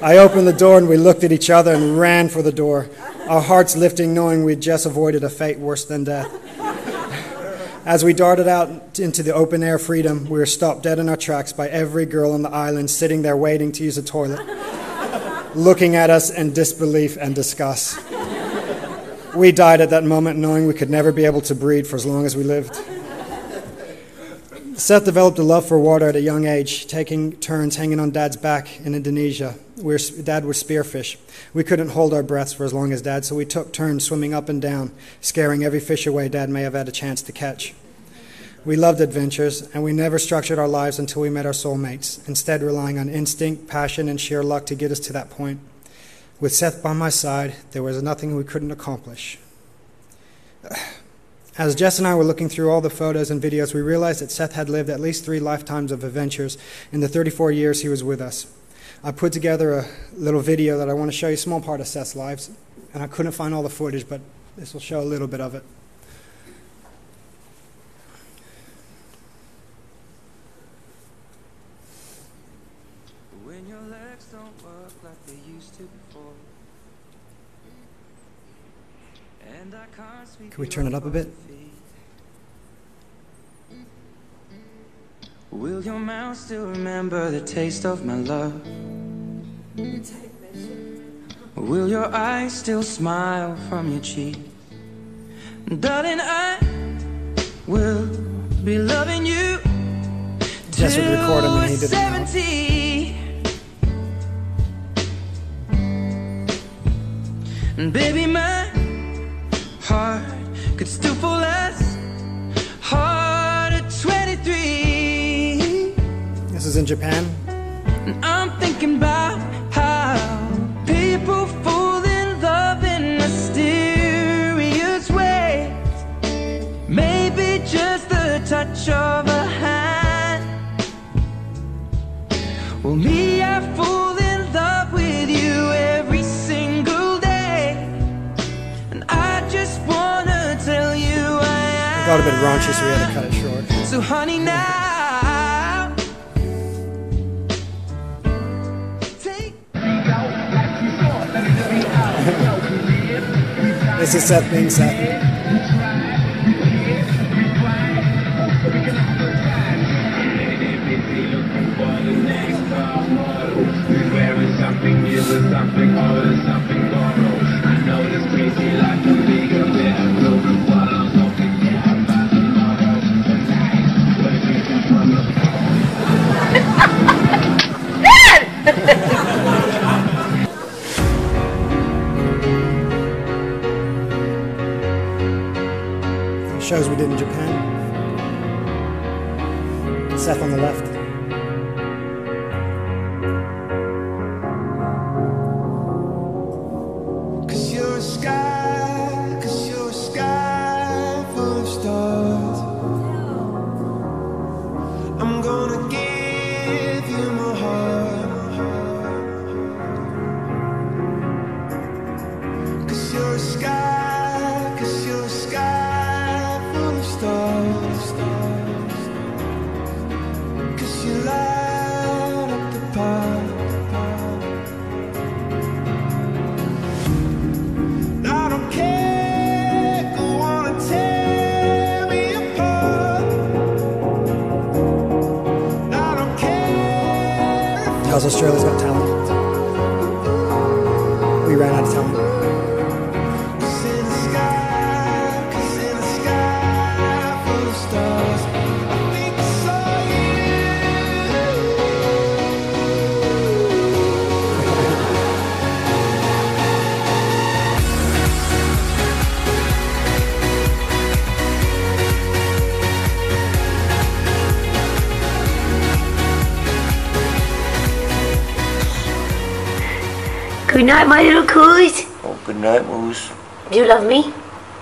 Speaker 11: I opened the door and we looked at each other and ran for the door, our hearts lifting knowing we'd just avoided a fate worse than death. As we darted out into the open air freedom, we were stopped dead in our tracks by every girl on the island sitting there waiting to use the toilet, looking at us in disbelief and disgust. We died at that moment knowing we could never be able to breathe for as long as we lived. Seth developed a love for water at a young age, taking turns hanging on Dad's back in Indonesia, where Dad would spearfish. We couldn't hold our breaths for as long as Dad, so we took turns swimming up and down, scaring every fish away Dad may have had a chance to catch. We loved adventures, and we never structured our lives until we met our soulmates, instead relying on instinct, passion, and sheer luck to get us to that point. With Seth by my side, there was nothing we couldn't accomplish. As Jess and I were looking through all the photos and videos, we realized that Seth had lived at least 3 lifetimes of adventures in the 34 years he was with us. I put together a little video that I want to show you a small part of Seth's lives, and I couldn't find all the footage, but this will show a little bit of it.
Speaker 12: When your legs don't work like they used to before, and I can't speak.
Speaker 11: Can we turn it up a bit?
Speaker 12: Will your mouth still remember the taste of my love? Will your eyes still smile from your cheek? Darling, I will be loving you
Speaker 11: Jess would record him and he
Speaker 12: till
Speaker 11: didn't know.
Speaker 12: 70. And baby, my heart could still fall as hard at 23.
Speaker 11: This is in Japan.
Speaker 12: And I'm thinking about how people fall in love in mysterious ways. Maybe just the touch of a hand. Well, me, I fall
Speaker 11: got a bit raunchy, so we had to cut it short.
Speaker 12: So honey, now
Speaker 11: This is Seth being Seth.
Speaker 13: Something new, something old, something borrowed. I know this crazy life can be a bit of room to swallow. Something care about tomorrow. Tonight, waiting from the
Speaker 11: Shows we did in Japan. Seth on the left. How's Australia's Got Talent? We ran out of talent.
Speaker 14: Good night, my little coos.
Speaker 15: Oh, good night, Moose.
Speaker 14: Do you love me?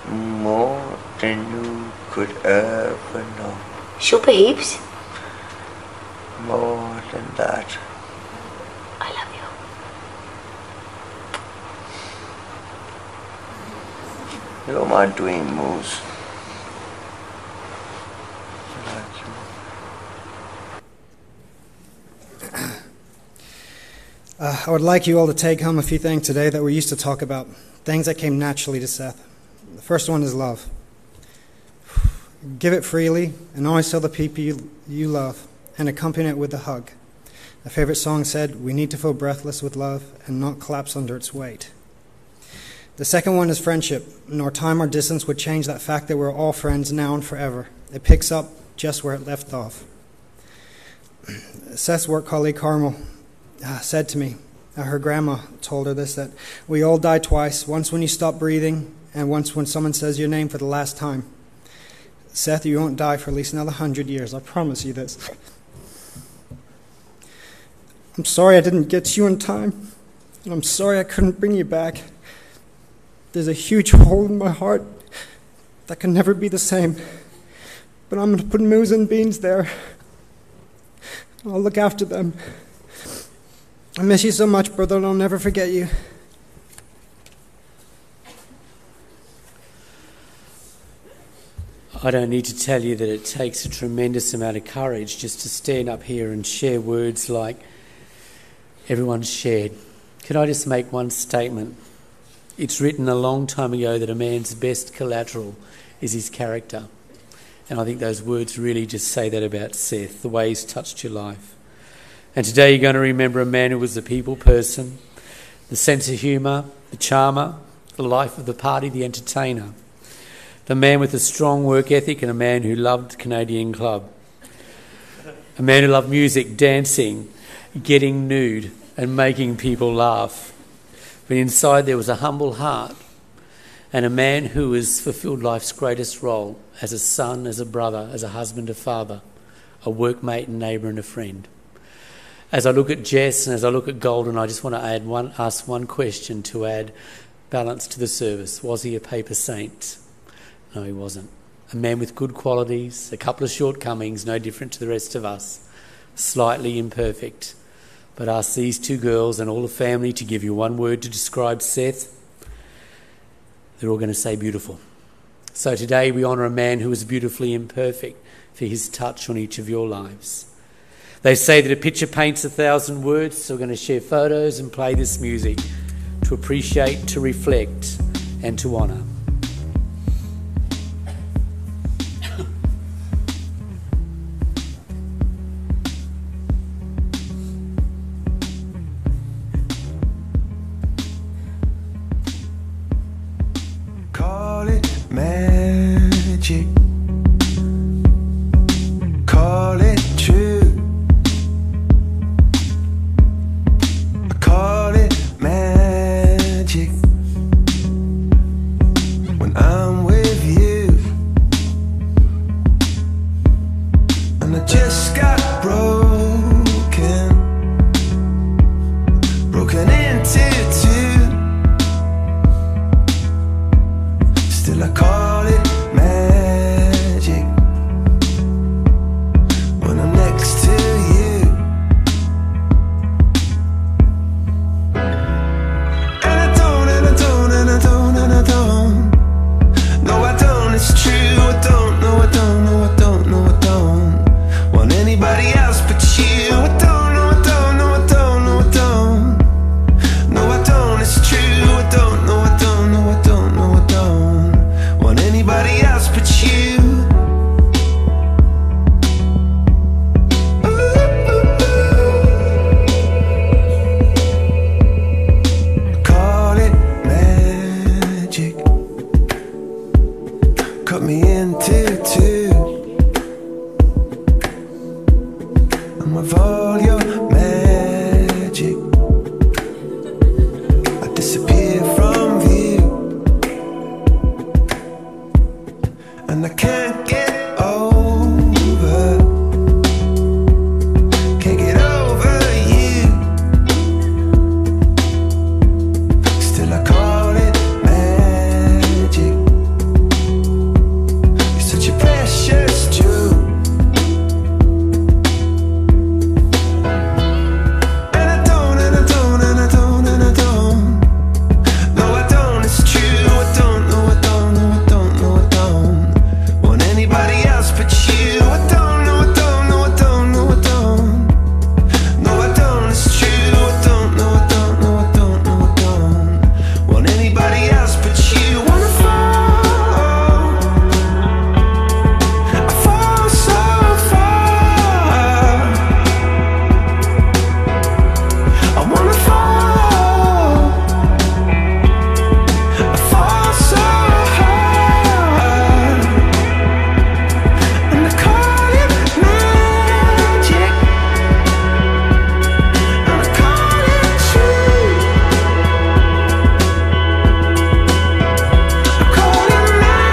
Speaker 15: More than you could ever know.
Speaker 14: Super heaps.
Speaker 15: More than that.
Speaker 14: I love
Speaker 15: you. You don't mind doing, Moose.
Speaker 11: I would like you all to take home a few things today that we used to talk about, things that came naturally to Seth. The first one is love. Give it freely and always tell the people you love and accompany it with a hug. A favorite song said, "We need to feel breathless with love and not collapse under its weight." The second one is friendship. Nor time or distance would change that fact that we're all friends now and forever. It picks up just where it left off. Seth's work colleague Carmel said to me, her grandma told her this, that we all die twice, once when you stop breathing and once when someone says your name for the last time. Seth, you won't die for at least another 100 years, I promise you this. I'm sorry I didn't get you in time, and I'm sorry I couldn't bring you back. There's a huge hole in my heart that can never be the same, but I'm going to put Moose and Beans there. I'll look after them. I miss you so much, brother, and I'll never forget you.
Speaker 1: I don't need to tell you that it takes a tremendous amount of courage just to stand up here and share words like everyone's shared. Could I just make one statement? It's written a long time ago that a man's best collateral is his character. And I think those words really just say that about Seth, the way he's touched your life. And today you're going to remember a man who was a people person, the sense of humour, the charmer, the life of the party, the entertainer, the man with a strong work ethic and a man who loved Canadian Club, a man who loved music, dancing, getting nude and making people laugh. But inside there was a humble heart and a man who has fulfilled life's greatest role as a son, as a brother, as a husband, a father, a workmate, a neighbour and a friend. As I look at Jess and as I look at Golden, I just want to ask one question to add balance to the service. Was he a paper saint? No, he wasn't. A man with good qualities, a couple of shortcomings, no different to the rest of us, slightly imperfect. But ask these two girls and all the family to give you one word to describe Seth. They're all going to say beautiful. So today we honour a man who was beautifully imperfect for his touch on each of your lives. They say that a picture paints 1,000 words, so we're going to share photos and play this music to appreciate, to reflect and to honour.
Speaker 12: Call it magic, call it true, call it magic when I'm with you. And I just got broken into two. Still I call it magic when I'm next to you. And I don't, and I don't, and I don't, and I don't. No, I don't, it's true, I don't, no, I don't, no, I don't, no, I don't want anybody else but you. I don't, no, I don't, no, I don't, no, I don't. No, I don't, it's true, I don't, no, I don't, no, I don't, no, I don't want anybody else but you. Call it magic, cut me into two. I'm of all your magic, I disappear from view. And I can't get over, can't get over you. Still I call it magic, you're such a precious jewel. And I don't, and I don't, and I don't, and I don't. No, I don't, it's true, I don't, no, I don't, no, I don't, no, I don't want anybody else but you. I don't, no, I don't, no, I don't, no, I don't. No, I don't, it's true, I don't, no, I don't, no, I don't, no, I don't want anybody else but you. Wanna fall, I fall so far. I wanna fall, I fall so hard. And I call it magic, and I call it true. I call it magic.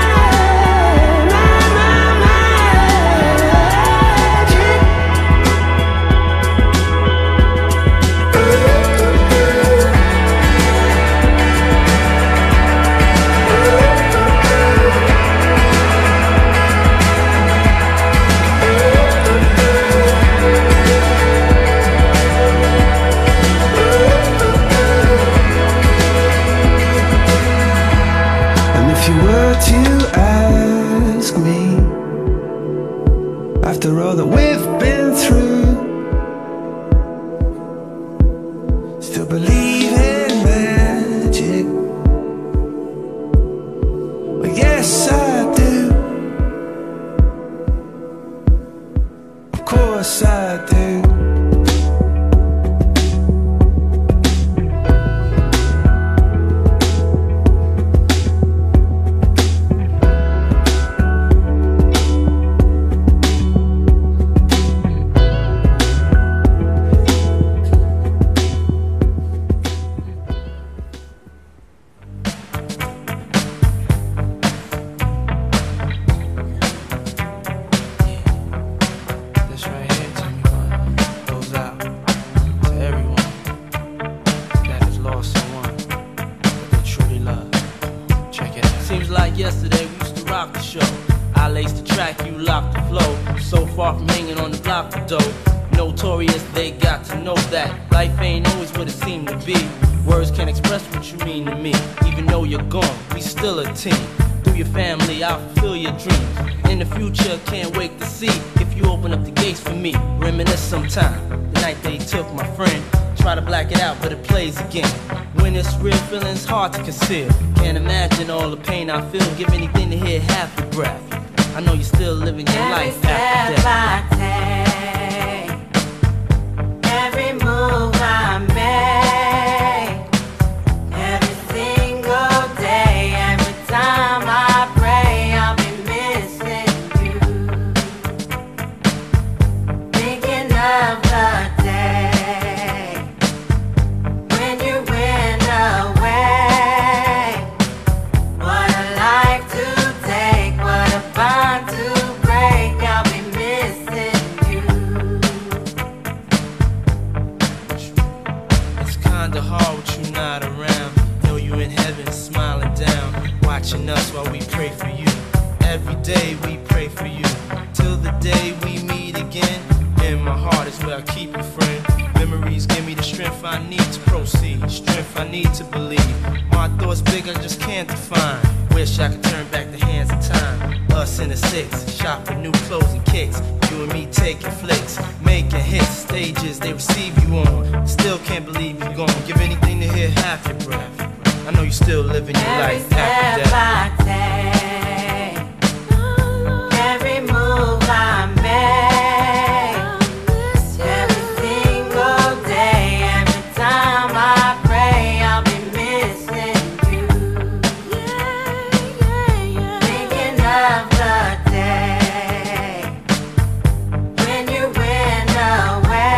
Speaker 12: And if you were to ask me, after all that we've been through, still believe in magic? Well, yes, I do. Of course I do. This right here, tell me what goes out to everyone that has lost someone that they truly love. Check it out.
Speaker 16: Seems like yesterday we used to rock the show. I laced the track, you locked the flow. So far from hanging on the block for dough. Notorious, they got to know that life ain't always what it seemed to be. Words can't express what you mean to me. Even though you're gone, we still a team. Through through your family, I'll fulfill your dreams. In the future, can't wait to see if you open up the gates for me. Reminisce sometime, the night they took my friend. Try to black it out, but it plays again. When it's real, feeling's hard to conceal. Can't imagine all the pain I feel. Give anything to hear half your breath. I know you're still living your life after death.
Speaker 17: Every move I make, every single day, every time I pray, I'll be missing you. Thinking of the day when you went away. What a life to take, what a bond to break. I'll be missing you.
Speaker 16: It's kinda hard with you not around. Know you in heaven smiling down, watching us while we pray for you. Every day we pray for you, till the day we meet again. In my heart is where I keep you, friend. Memories give me the strength I need to proceed, strength I need to believe. My thoughts big, I just can't define. Wish I could turn back the hands of time. Us in the six, shopping new clothes and kicks. You and me taking flicks, making hits, stages they receive you on. Still can't believe you're gone. Give anything to hear half your breath. I know you're still living your life after death.
Speaker 17: I take, every move I make, every single day, every time I pray, I'll be missing you. Thinking of the day when you went away.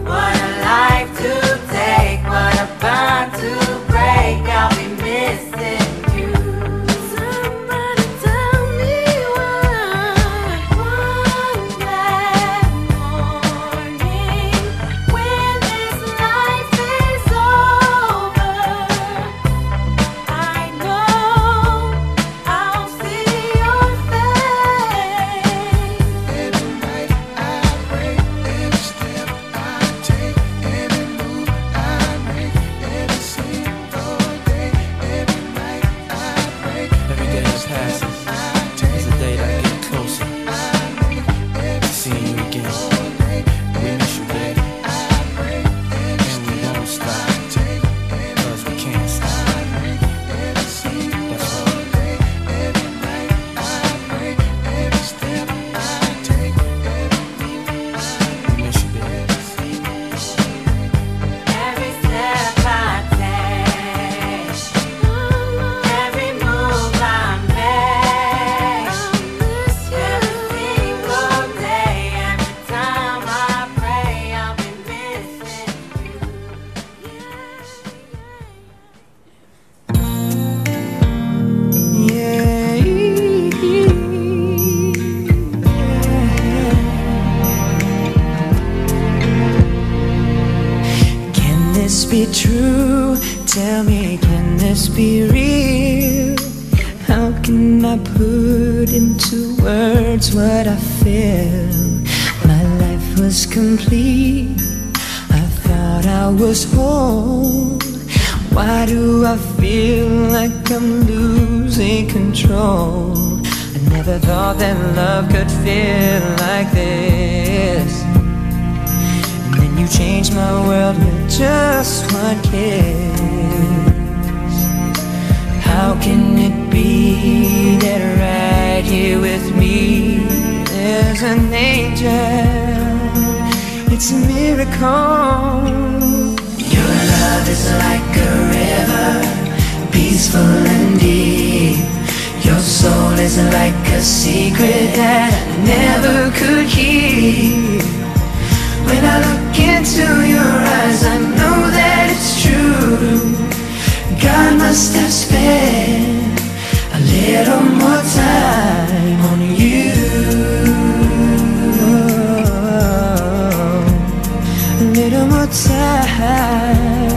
Speaker 17: What a life to take, what a bond to break. I'll be missing you. Somebody tell me why. One bad morning when this life is over, I know I'll see your face.
Speaker 12: Every night I pray, every step I take, every move I make, every single day, every night I pray.
Speaker 16: Every day that passes is a day that I get closer to seeing you again. We miss you, baby, and we won't stop, cause we can't stop. That's right. We miss you, baby.
Speaker 17: Every step I take, every move I make, every single day, every time I pray, I'll be missing you.
Speaker 18: Can this be true? Tell me, can this be real? How can I put into words what I feel? My life was complete. I thought I was whole. Why do I feel like I'm losing control? I never thought that love could feel like this. And then you changed my world with just one kiss. How can it be that right here with me there's an angel? It's a miracle. Your love is like a river, peaceful and deep. Your soul is like a secret that I never could keep. When I look into your eyes, I know that it's true. God must have spent a little more time on you. A little more time.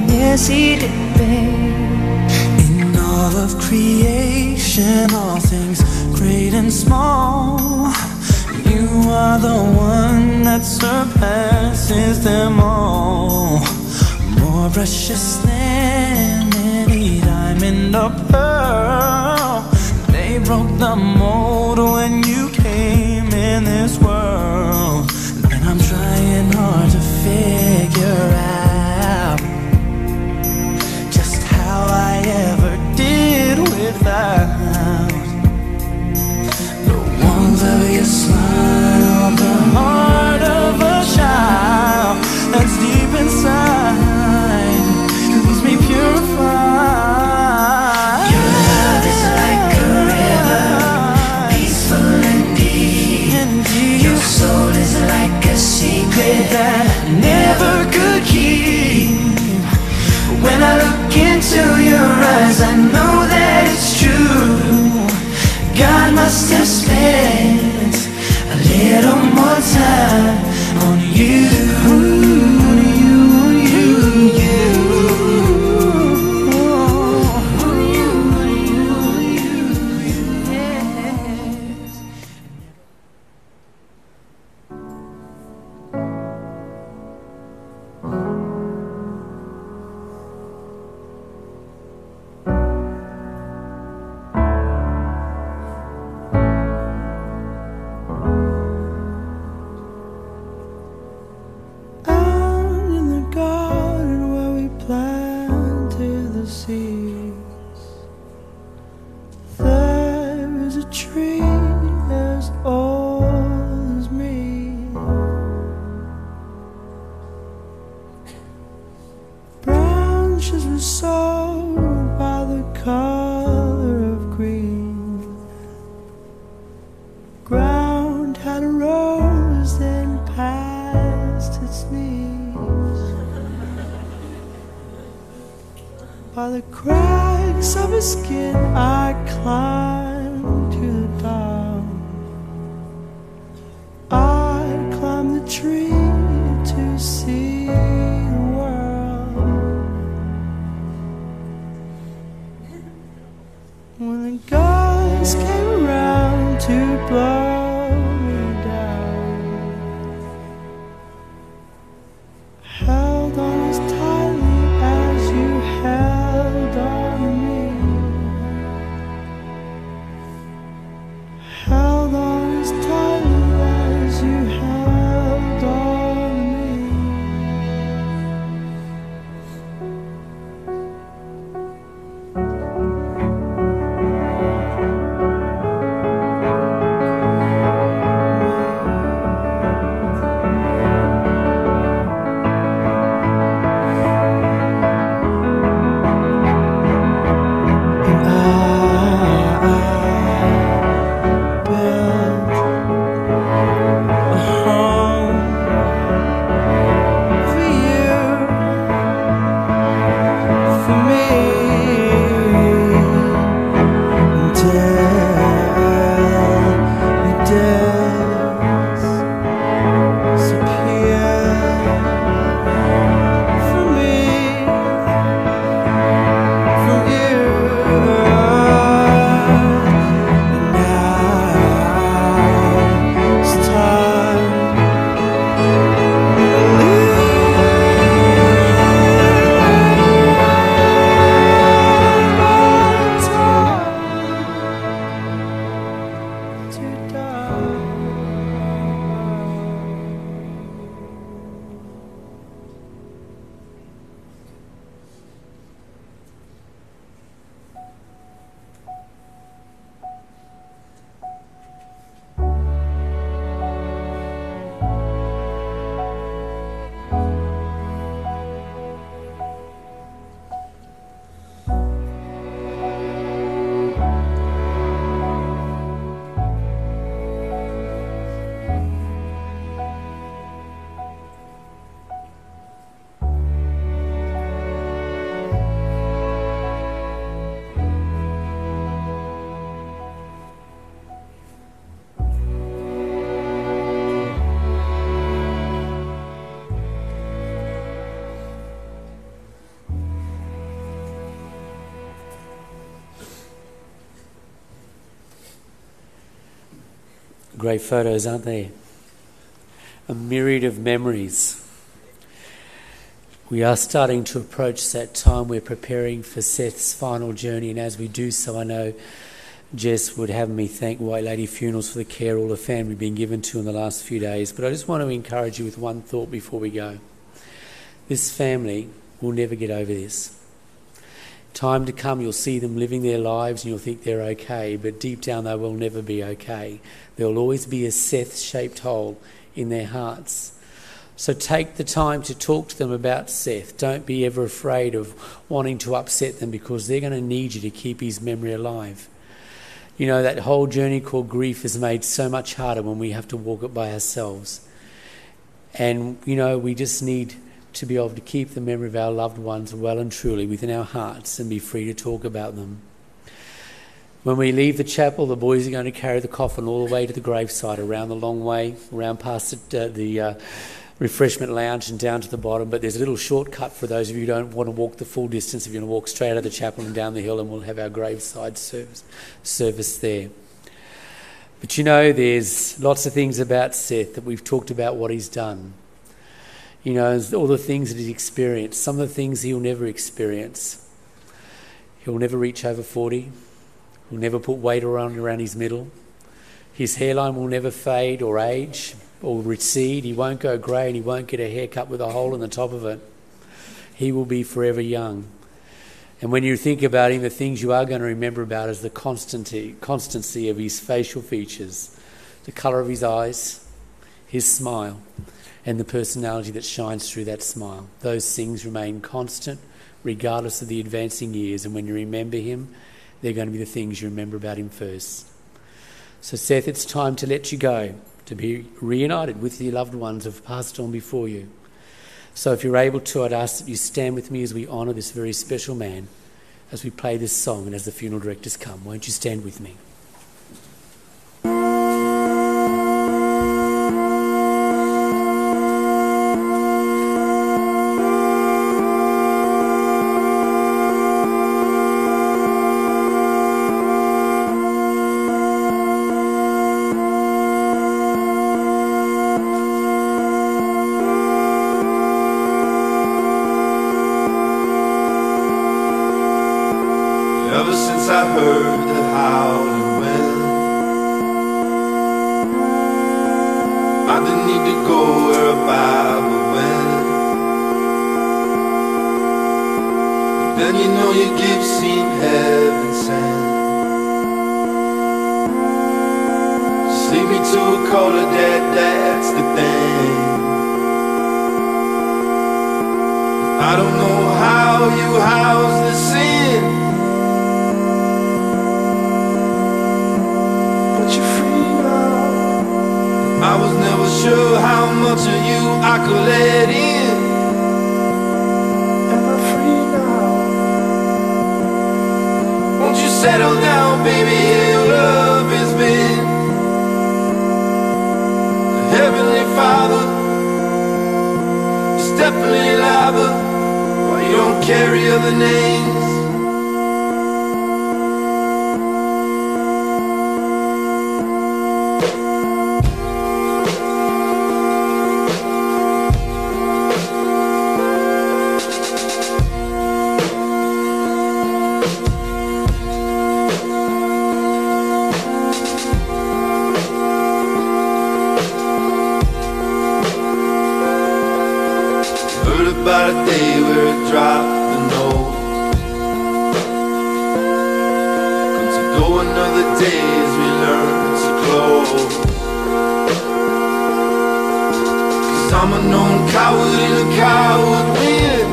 Speaker 18: Yes, he did, babe. In all of creation, all things great and small, you are the one that surpasses them all. More precious than any diamond
Speaker 16: diamond or pearl. They broke the mold when you came in this world. And I'm trying hard to figure out just how I ever did without the warmth of your smile, the heart of a child that's deep inside, keeps me purified.
Speaker 18: Your love is like a river, peaceful and deep. Your soul is like a secret that I never could keep. When I look into your eyes, I know that it's true. God must have spent a little more time on you.
Speaker 16: Out in the garden where we planted the seeds, there is a tree as old as me. Branches were sold by the color of green. Ground had a rose then past its knees. By the cracks of his skin I climbed to the top. I'd climb the tree to see the world. When the gods came around to blow me down, held on as tightly as you held on me. Held on as tightly as you held on me.
Speaker 1: Great photos, aren't they? A myriad of memories. We are starting to approach that time. We're preparing for Seth's final journey, and as we do so, I know Jess would have me thank White Lady Funerals for the care all the family have been given to in the last few days. But I just want to encourage you with one thought before we go. This family will never get over this. Time to come, you'll see them living their lives and you'll think they're okay, but deep down they will never be okay. There will always be a Seth-shaped hole in their hearts. So take the time to talk to them about Seth. Don't be ever afraid of wanting to upset them, because they're going to need you to keep his memory alive. You know, that whole journey called grief is made so much harder when we have to walk it by ourselves. And, you know, we just need to be able to keep the memory of our loved ones well and truly within our hearts and be free to talk about them. When we leave the chapel, the boys are going to carry the coffin all the way to the graveside, around the long way, around past the refreshment lounge and down to the bottom. But there's a little shortcut for those of you who don't want to walk the full distance. If you want to walk straight out of the chapel and down the hill, and we'll have our graveside service there. But you know, there's lots of things about Seth that we've talked about what he's done. You know, all the things that he's experienced, some of the things he'll never experience. He'll never reach over 40. He'll never put weight around his middle. His hairline will never fade or age or recede. He won't go grey, and he won't get a haircut with a hole in the top of it. He will be forever young. And when you think about him, the things you are going to remember about is the constancy of his facial features, the colour of his eyes, his smile, and the personality that shines through that smile. Those things remain constant regardless of the advancing years, and when you remember him, they're going to be the things you remember about him first. So Seth, it's time to let you go, to be reunited with your loved ones who have passed on before you. So if you're able to, I'd ask that you stand with me as we honour this very special man, as we play this song and as the funeral directors come. Won't you stand with me?
Speaker 12: Ever since I heard the howling wind, I didn't need to go where a Bible went. But then you know your gift seemed heaven sent. Just lead me to a colder dad, that's the thing. I don't know how you house the sin, I was never sure how much of you I could let in. Am I free now? Won't you settle down, baby? Your love has been the Heavenly Father. It's definitely lava. Why you don't carry other names? About a day where it dropped the note. Come to go another day as we learn to close. 'Cause I'm a known coward in a coward win.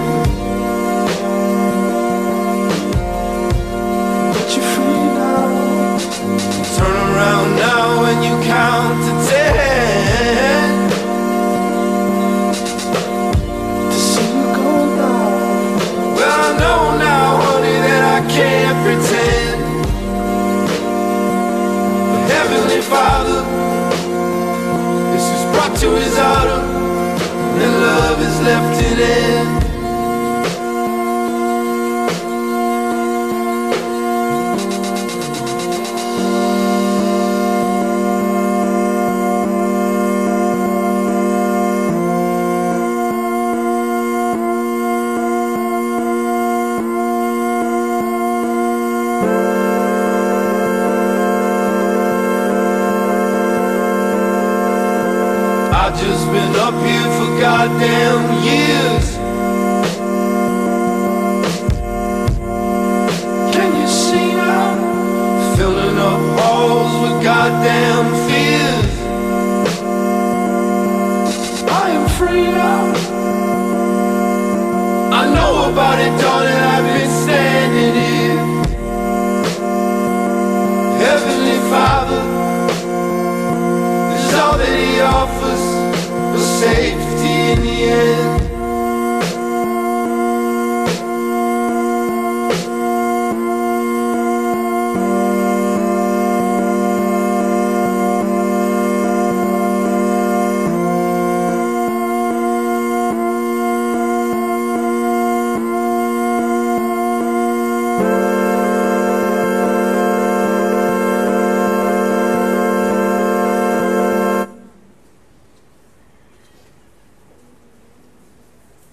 Speaker 12: But you're free now. Turn around now when you count to 10. Can't pretend. But Heavenly Father, this is brought to his altar, and love is left in end. goddamn years. Can you see now? Filling up holes with goddamn fears. I am free now. I know about it, don't